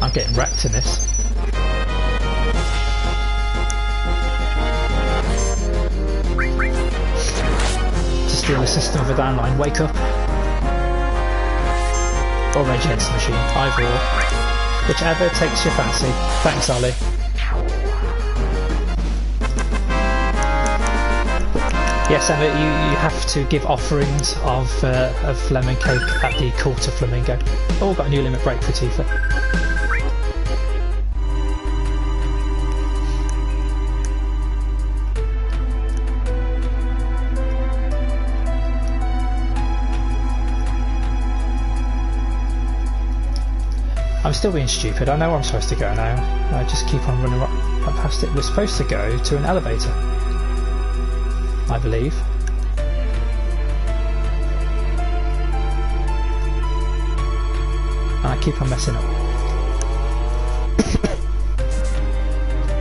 Speaker 1: I'm getting wrecked in this. To steal the system of a downline, wake up. or Rage Against the Machine, either or. Whichever takes your fancy. Thanks, Ollie. Yes, Emma, you have to give offerings of lemon cake at the Cult of Flamingo. Oh, got a new limit break for Tifa. I'm still being stupid. I know where I'm supposed to go now. I just keep on running right past it. We're supposed to go to an elevator, I believe. And I keep on messing up.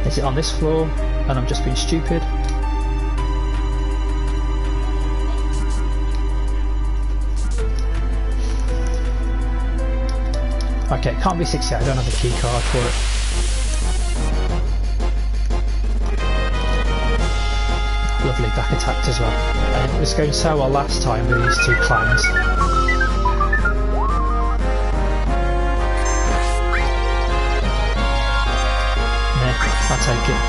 Speaker 1: Is it on this floor? And I'm just being stupid? Okay, it can't be 60. I don't have a key card for it. Lovely back attacked as well. It was going so well last time with these two clans. Yeah, I'll take it.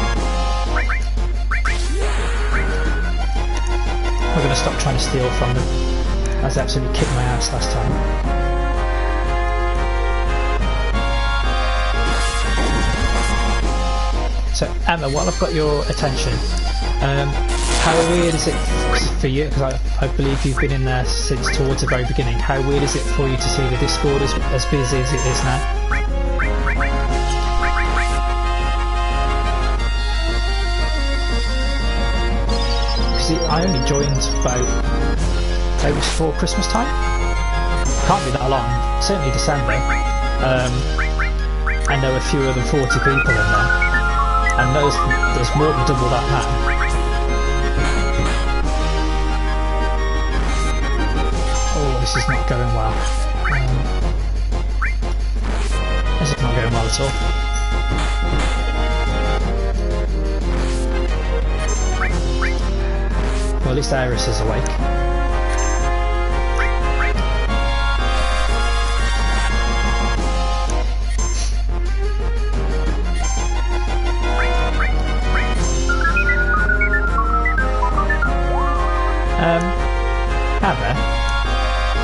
Speaker 1: We're going to stop trying to steal from them, as they absolutely kicked my ass last time. So Emma, while I've got your attention, how weird is it for you, because I believe you've been in there since towards the very beginning, how weird is it for you to see the Discord as busy as it is now? Because I only joined about, it was before Christmas time? Can't be that long, certainly December, and there were fewer than 40 people in there. And there's more than double that now. Oh, this is not going well. This is not going well at all. Well, at least Iris is awake. However,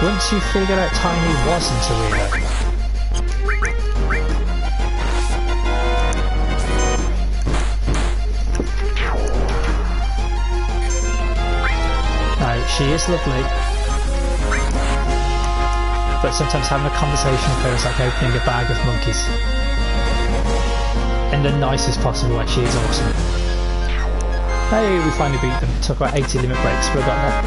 Speaker 1: once you figured out Tiny wasn't a wheeler, no, she is lovely, but sometimes having a conversation with her is like opening a bag of monkeys. In the nicest possible way, she is awesome. Hey, we finally beat them. It took about 80 limit breaks, but we got there.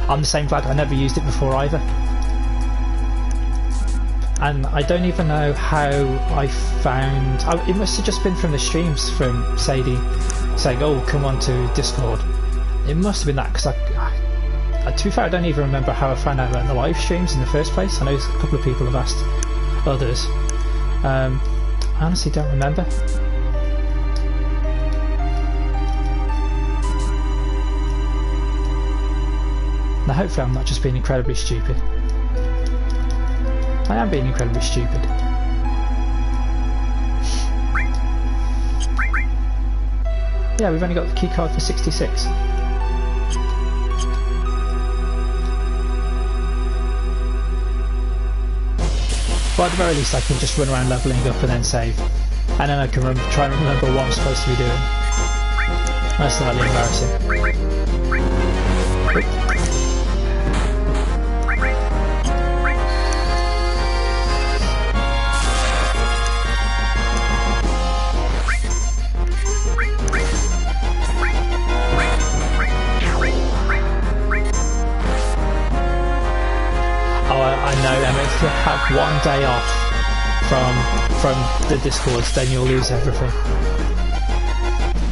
Speaker 1: I'm the same glad I never used it before either. And I don't even know how I found... it must have just been from the streams from Sadie saying, oh, come on to Discord. It must have been that, because to be fair, I don't even remember how I found out about the live streams in the first place. I know a couple of people have asked others. I honestly don't remember. Now hopefully I'm not just being incredibly stupid. I am being incredibly stupid. Yeah, we've only got the key card for 66. But at the very least I can just run around levelling up and then save. And then I can try and remember what I'm supposed to be doing. That's slightly embarrassing. If you have one day off from the Discords, then you'll lose everything.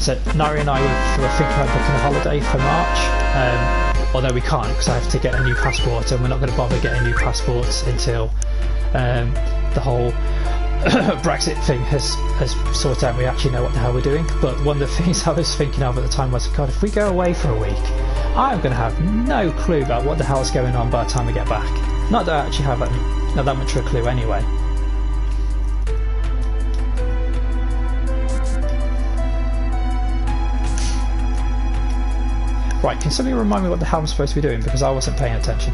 Speaker 1: So Nari and I were thinking about booking a holiday for March, although we can't because I have to get a new passport, and we're not going to bother getting new passports until the whole Brexit thing has sorted out. We actually know what the hell we're doing. But one of the things I was thinking of at the time was, God, if we go away for a week, I'm going to have no clue about what the hell's going on by the time we get back. Not that I actually have not that much of a clue anyway. Right, can somebody remind me what the hell I'm supposed to be doing, because I wasn't paying attention.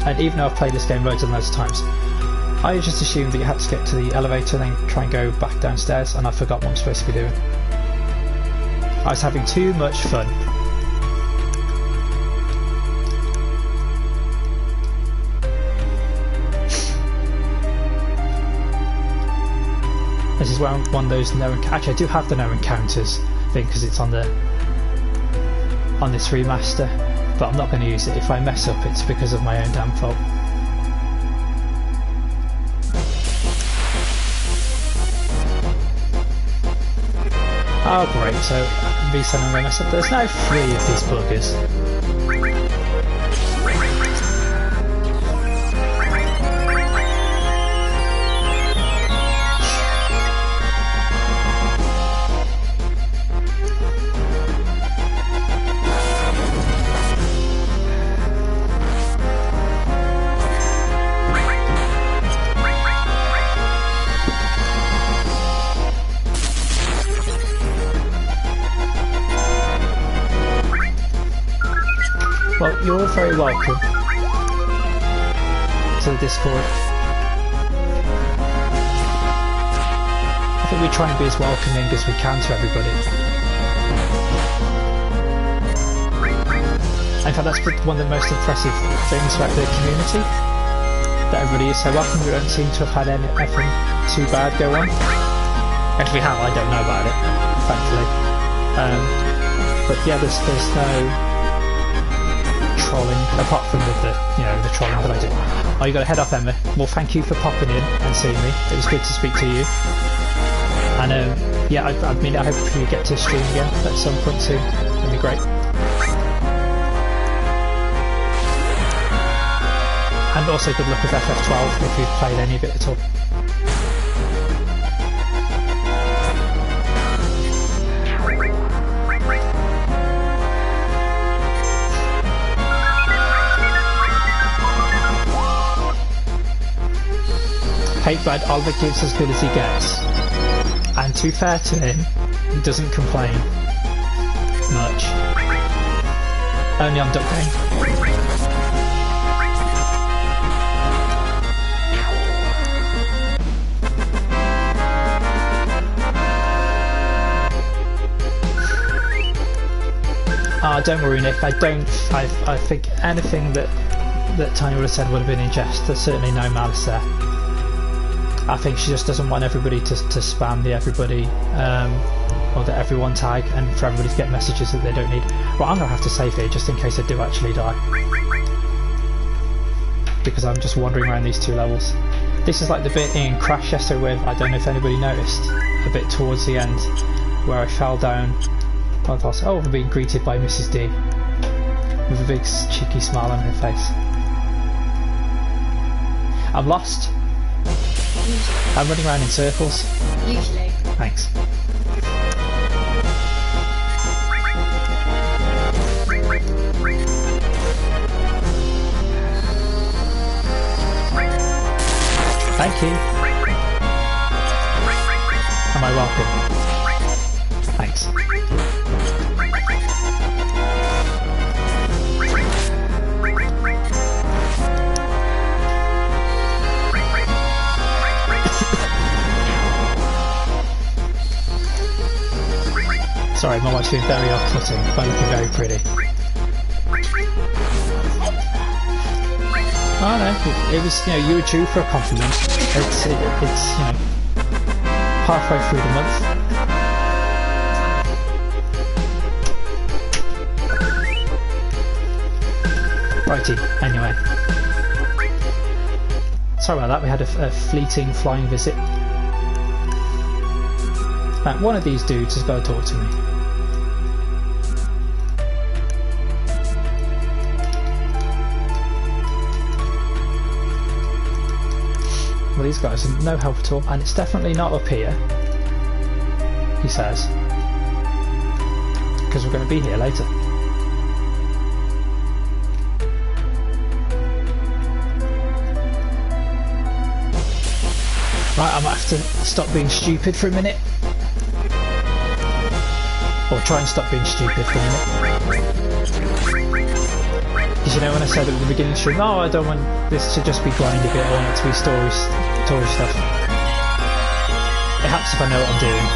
Speaker 1: And even though I've played this game loads and loads of times, I just assumed that you had to get to the elevator and then try and go back downstairs, and I forgot what I'm supposed to be doing. I was having too much fun. This is one of those actually I do have the no encounters thing because it's on this remaster, but I'm not going to use it. If I mess up, it's because of my own damn fault. Oh great, so VII I'm going to mess up. There's now 3 of these buggers. Well, you're all very welcome to the Discord. I think we try and be as welcoming as we can to everybody. In fact, that's one of the most impressive things about the community, that everybody is so welcome. We don't seem to have had anything too bad go on. And if we have, I don't know about it, thankfully. But yeah, there's no trolling, apart from the trolling that I do. Oh, you got to head off, Emma. Well, thank you for popping in and seeing me. It was good to speak to you. And yeah, I mean, I hope you get to stream again at some point soon. That'd be great. And also good luck with FF12 if you've played any of it at all. Hey, Brad, Oliver gives as good as he gets, and to be fair to him, he doesn't complain much. Only on Duck Game. Ah, don't worry, Nick. I think anything that Tony would have said would have been in jest. There's certainly no malice there. I think she just doesn't want everybody to spam the everybody or the everyone tag, and for everybody to get messages that they don't need. Well, I'm going to have to save here just in case I do actually die, because I'm just wandering around these 2 levels. This is like the bit in Crash yesterday where, I don't know if anybody noticed, a bit towards the end where I fell down. I thought, oh, I'm being greeted by Mrs. D with a big cheeky smile on her face. I'm lost.
Speaker 2: Usually.
Speaker 1: I'm running around in circles.
Speaker 2: Usually.
Speaker 1: Thanks. Thank you. Am I welcome? Thanks. Sorry, my wife's been very off-putting by looking very pretty. Oh no, it was, you were due for a compliment. It's halfway through the month. Righty, anyway. Sorry about that, we had a fleeting flying visit. One of these dudes has got to talk to me. Well, these guys are no help at all, and it's definitely not up here, he says, because we're going to be here later. Right, I might have to stop being stupid for a minute. Or try and stop being stupid for a minute. Because you know when I said at the beginning of the stream, oh, I don't want this to just be grindy bit, I want it to be story stuff. It helps if I know what I'm doing.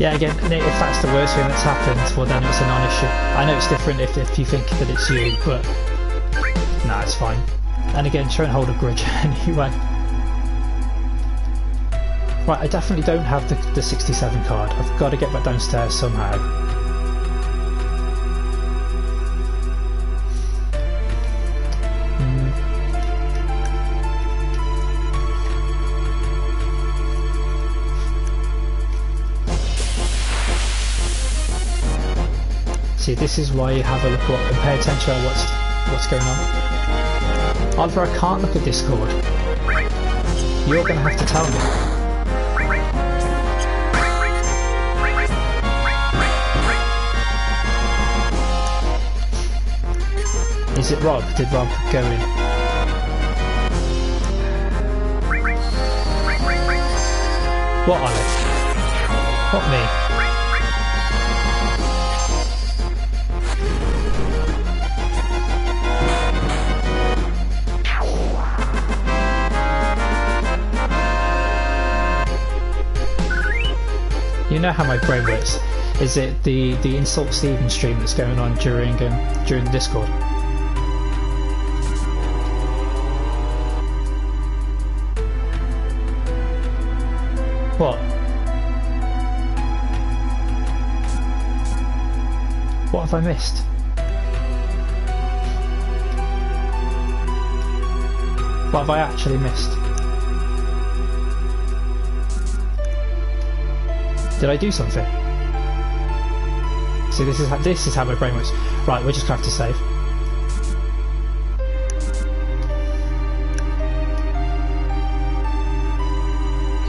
Speaker 1: Yeah, again, if that's the worst thing that's happened, well then it's a non-issue. I know it's different if you think that it's you, but nah, it's fine. And again, try and hold a grudge anyway. Right, I definitely don't have the 67 card. I've got to get back downstairs somehow. See, this is why you have a look at and pay attention to what's going on. Oliver, I can't look at Discord. You're going to have to tell me. Is it Rob? Did Rob go in? What, Alex? What, me? You know how my brain works. Is it the Insult Steven stream that's going on during the Discord? What? What have I missed? What have I actually missed? Did I do something? See, this is how my brain works. Right, we're just going to have to save.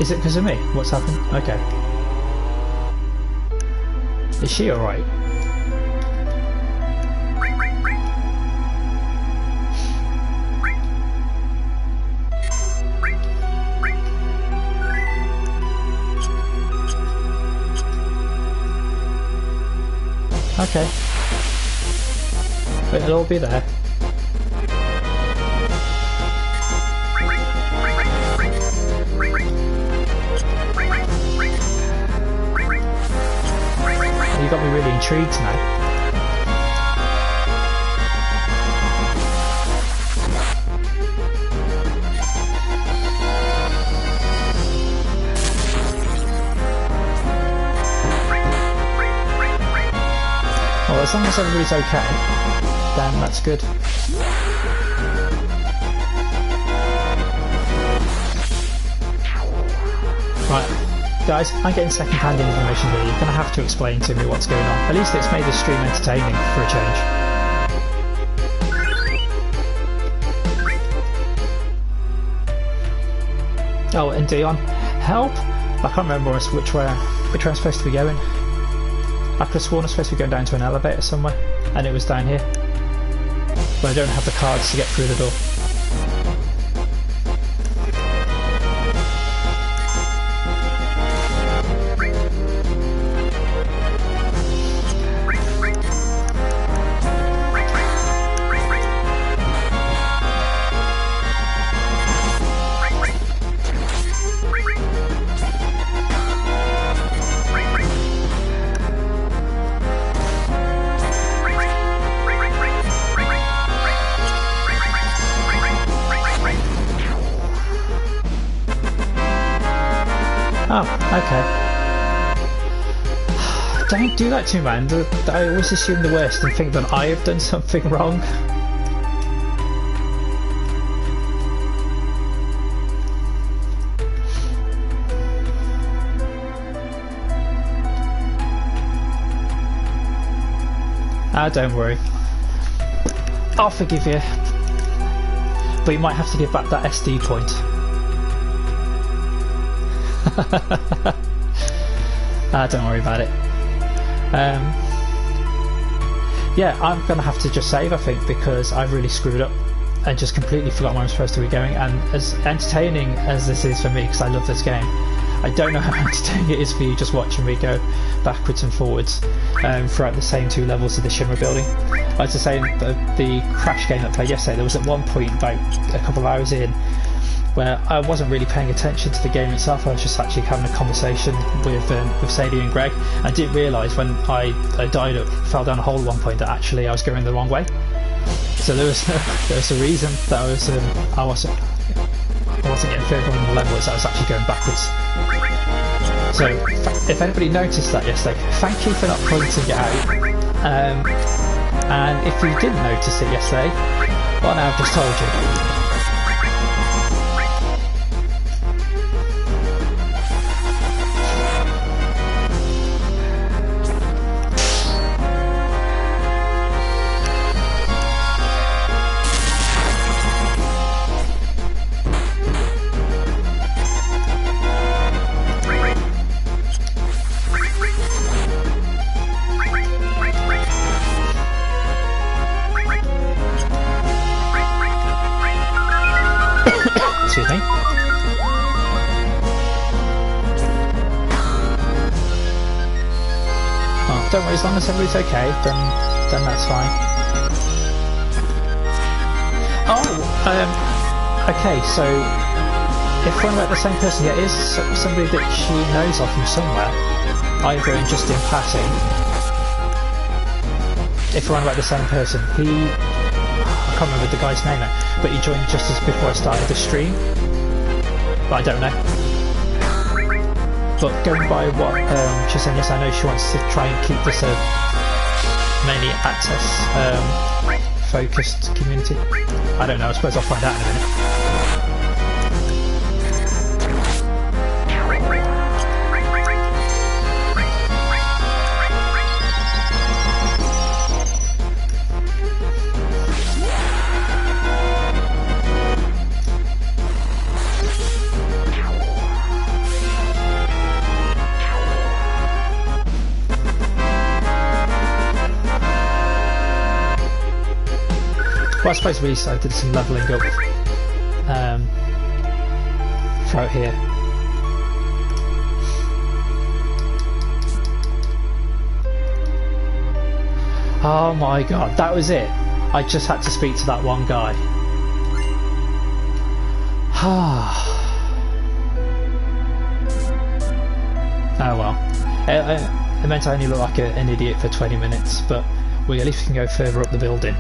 Speaker 1: Is it because of me? What's happened? Okay. Is she alright? Okay. But it'll all be there. You got me really intrigued now. Well, as long as everybody's okay, then that's good. Right, guys, I'm getting second-hand information here. You're going to have to explain to me what's going on. At least it's made the stream entertaining for a change. Oh, and Dion, help! I can't remember which way I'm supposed to be going. I could have sworn I'm supposed to be going down to an elevator somewhere, and it was down here. But I don't have the cards to get through the door. Oh, okay. Don't do that to me, man. I always assume the worst and think that I have done something wrong. Ah, don't worry. I'll forgive you. But you might have to give back that SD point. Ah, don't worry about it. Yeah, I'm going to have to just save, I think, because I've really screwed up and just completely forgot where I'm supposed to be going. And as entertaining as this is for me, because I love this game, I don't know how entertaining it is for you just watching me go backwards and forwards throughout the same 2 levels of the Shinra building. I was just saying, the Crash game that I played yesterday, there was at one point about a couple of hours in where I wasn't really paying attention to the game itself. I was just actually having a conversation with Sadie and Greg. I didn't realise when I died up, fell down a hole at one point, that actually I was going the wrong way. So there was a reason that I wasn't getting further on the level, as I was actually going backwards. So if anybody noticed that yesterday, thank you for not pointing it out. And if you didn't notice it yesterday, well, now I've just told you. Excuse me. Oh, don't worry, as long as everybody's okay, then that's fine. Oh, okay, so if we're about the same person, yeah, it is somebody that she knows of from somewhere, either just in passing. If we're on about the same person, I can't remember the guy's name now, but he joined just as before I started the stream. But I don't know. But going by what she's saying, yes, I know she wants to try and keep this a mainly access focused community. I don't know, I suppose I'll find out in a minute. Well, I suppose I did some levelling up throughout here. Oh my god, that was it. I just had to speak to that one guy. Oh well. It meant I only looked like an idiot for 20 minutes, but at least we can go further up the building.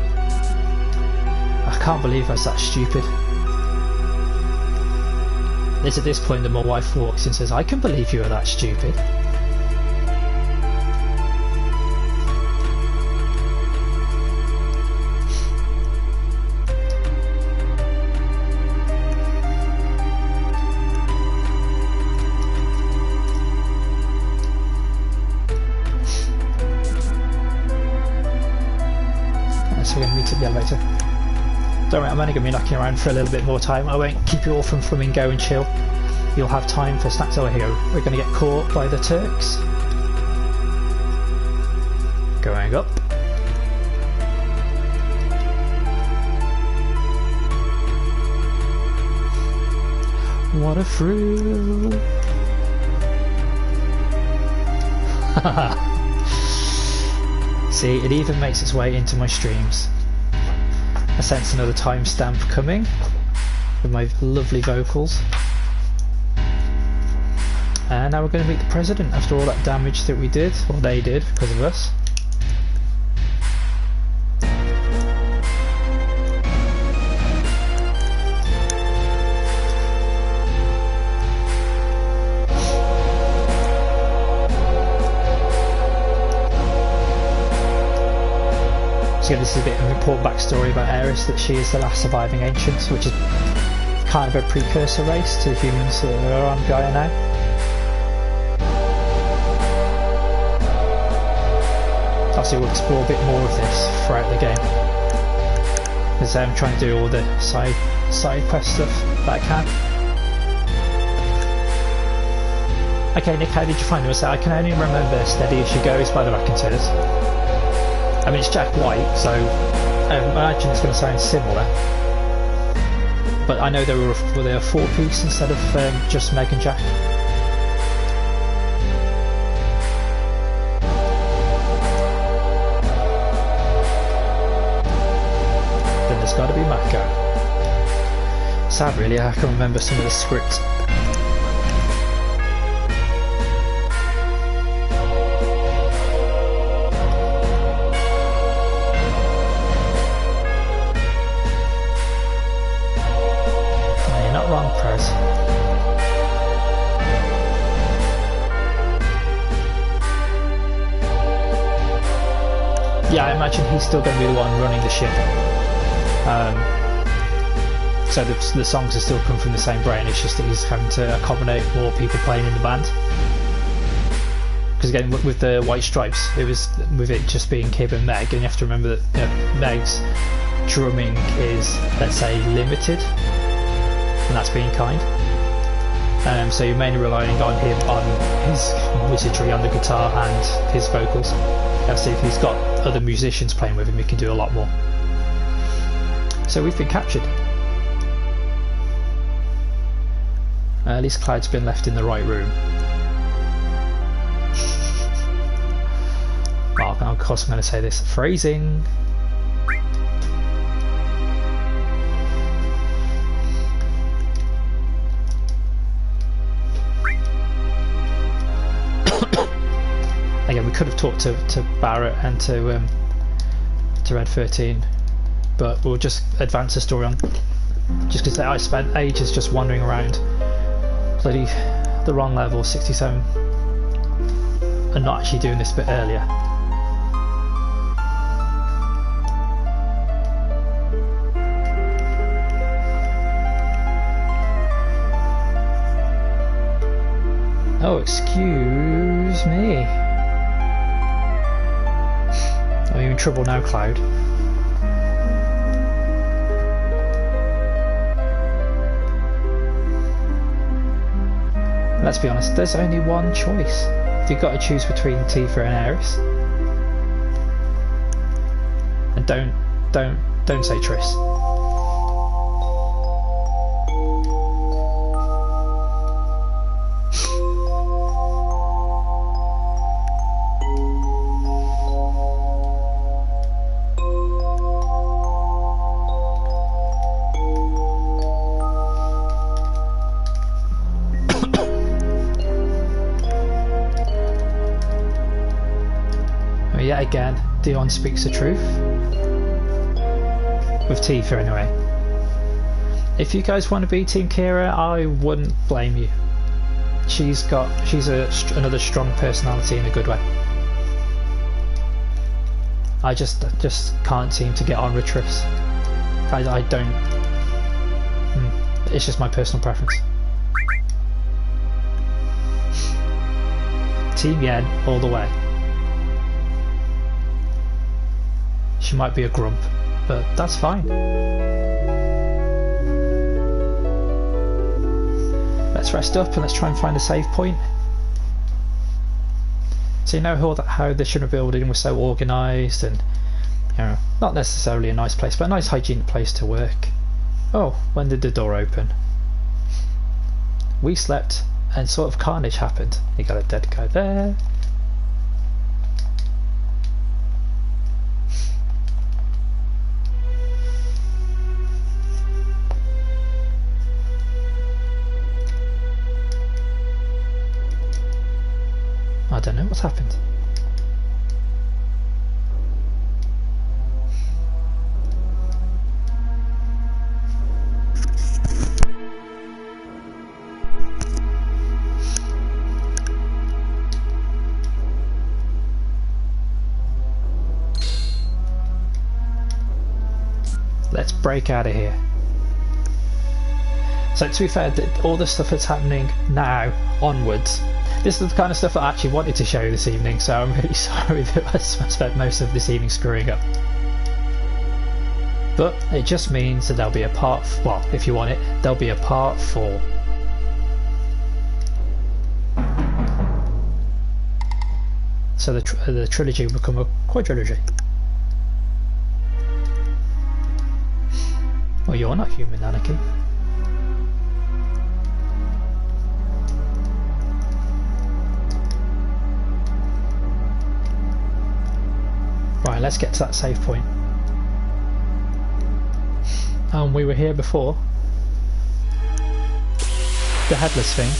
Speaker 1: I can't believe I was that stupid. It's at this point that my wife walks and says, I can believe you were that stupid. So we're going to meet at the elevator. Don't worry, I'm only going to be knocking around for a little bit more time. I won't keep you all from flumming go and chill. You'll have time for snacks. Oh, here we go. We're going to get caught by the Turks. Going up. What a thrill. See, it even makes its way into my streams. I sense another timestamp coming with my lovely vocals. And now we're going to meet the president after all that damage that we did, or they did, because of us. So yeah, this is a bit of an important backstory about Aeris, that she is the last surviving ancient, which is kind of a precursor race to humans that are on Gaia now. obviously we'll explore a bit more of this throughout the game. Because I'm trying to do all the side quest stuff that I can. Okay, Nick, how did you find it? I can only remember Steady as She Goes by the Raconteurs. I mean, it's Jack White, so I imagine it's going to sound similar. But I know they were a four-piece instead of just Meg and Jack. Then there's got to be Midgar. Sad, really. I can remember some of the script. Yeah, I imagine he's still going to be the one running the ship. So the songs are still come from the same brain, it's just that he's having to accommodate more people playing in the band. Because again, with the White Stripes, it was with it just being Kib and Meg, and you have to remember that Meg's drumming is, let's say, limited, and that's being kind. So you're mainly relying on him, on his wizardry on the guitar and his vocals. Obviously, if he's got other musicians playing with him, he can do a lot more. So we've been captured. At least Cloud's been left in the right room. Well, of course I'm going to say this. Phrasing. Again, we could have talked to Barrett and to Red 13, but we'll just advance the story on. Just because I spent ages just wandering around bloody the wrong level, 67, and not actually doing this bit earlier. Oh, excuse me. Are you in trouble now, Cloud? Let's be honest, there's only one choice. You've got to choose between Tifa and Aerith. And don't say Triss. Yet again, Dion speaks the truth. With Tifa, anyway. If you guys want to be Team Kira, I wouldn't blame you. She's another strong personality in a good way. I just can't seem to get on with Triss. I don't. It's just my personal preference. Team Yen all the way. She might be a grump, but that's fine. Let's rest up and let's try and find a save point. So you know how the Shinra building was so organised and, you know, not necessarily a nice place, but a nice hygienic place to work. Oh, when did the door open? We slept and sort of carnage happened. You got a dead guy there. I don't know what's happened. Let's break out of here. So to be fair, all the stuff that's happening now onwards, This is the kind of stuff I actually wanted to show you this evening, so I'm really sorry that I spent most of this evening screwing up. But it just means that there'll be a part, well, if you want it, there'll be a part 4. So the trilogy will become a quadrilogy. Well, you're not human, Anarchy. Right, let's get to that save point. We were here before. The headless thing.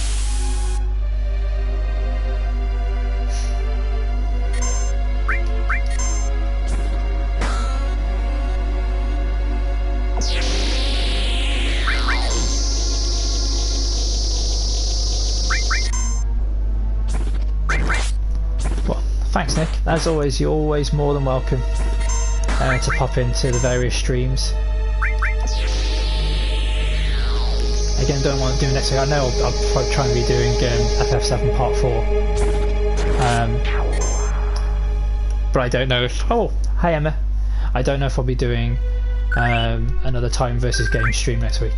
Speaker 1: Well, thanks Nick. As always, you're always more than welcome to pop into the various streams. Again, don't want to do next week. I know I'll probably try and be doing FF7 Part 4. But I don't know if... Oh, hi Emma. I don't know if I'll be doing another Time versus Game stream next week.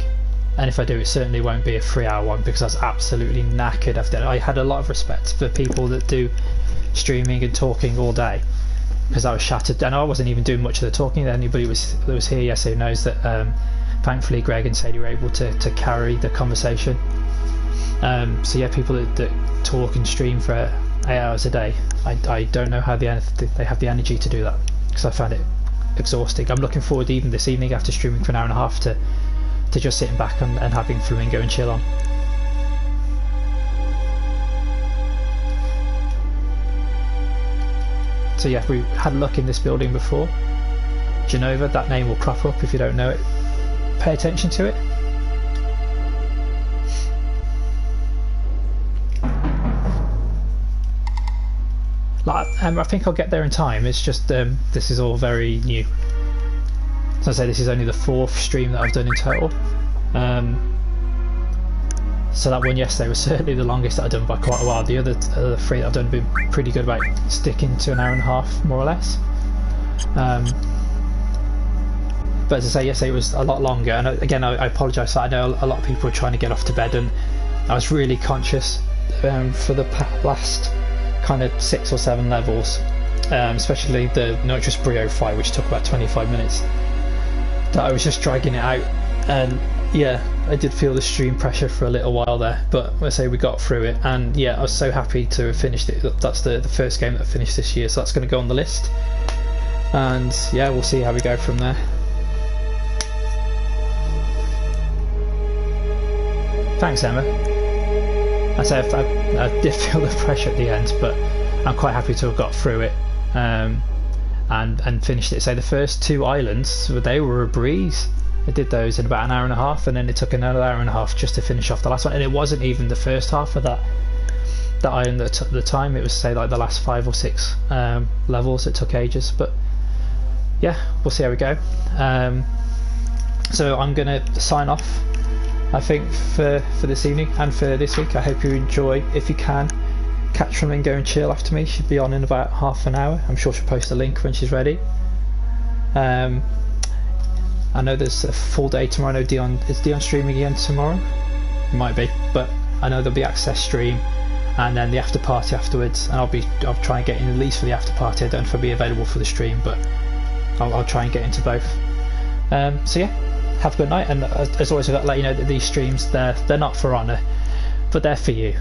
Speaker 1: And if I do, it certainly won't be a 3-hour one because I was absolutely knackered after that. I had a lot of respect for people that do streaming and talking all day because I was shattered. And I wasn't even doing much of the talking. Anybody that was here yesterday knows that... thankfully Greg and Sadie were able to carry the conversation. So yeah, people that talk and stream for 8 hours a day, I don't know how they have the energy to do that because I found it exhausting. I'm looking forward even this evening after streaming for an hour and a half to just sitting back and having Flamingo and chill on. So yeah, we had a look in this building before. Genova, that name will crop up if you don't know it. Pay attention to it. Like, I think I'll get there in time. It's just this is all very new. So I say this is only the 4th stream that I've done in total. So that one yesterday was certainly the longest that I've done by quite a while. The other 3 that I've done have been pretty good about sticking to an hour and a half, more or less. But as I say, yesterday it was a lot longer, and again I apologise for that. I know a lot of people were trying to get off to bed, and I was really conscious for the last kind of 6 or 7 levels, especially the Nitrous Brio fight, which took about 25 minutes, that I was just dragging it out. And yeah, I did feel the stream pressure for a little while there, but I say we got through it, and yeah, I was so happy to have finished it. That's the first game that I finished this year, so that's going to go on the list, and yeah, we'll see how we go from there. Thanks Emma. I did feel the pressure at the end, but I'm quite happy to have got through it and finished it. So the first 2 islands, they were a breeze. I did those in about an hour and a half, and then it took another hour and a half just to finish off the last one, and it wasn't even the first half of that island that took the time. It was say like the last 5 or 6 levels. It took ages, but yeah, we'll see how we go. So I'm gonna sign off, I think, for this evening and for this week. I hope you enjoy. If you can, catch Flamingo and chill after me. She'll be on in about half an hour. I'm sure she'll post a link when she's ready. I know there's a full day tomorrow. I know is Dion streaming again tomorrow? It might be, but I know there'll be access stream and then the after party afterwards, and I'll try and get in at least for the after party. I don't know if I'll be available for the stream, but I'll try and get into both. So yeah, have a good night, and as always I've got to let you know that these streams, they're not for honour, but they're for you.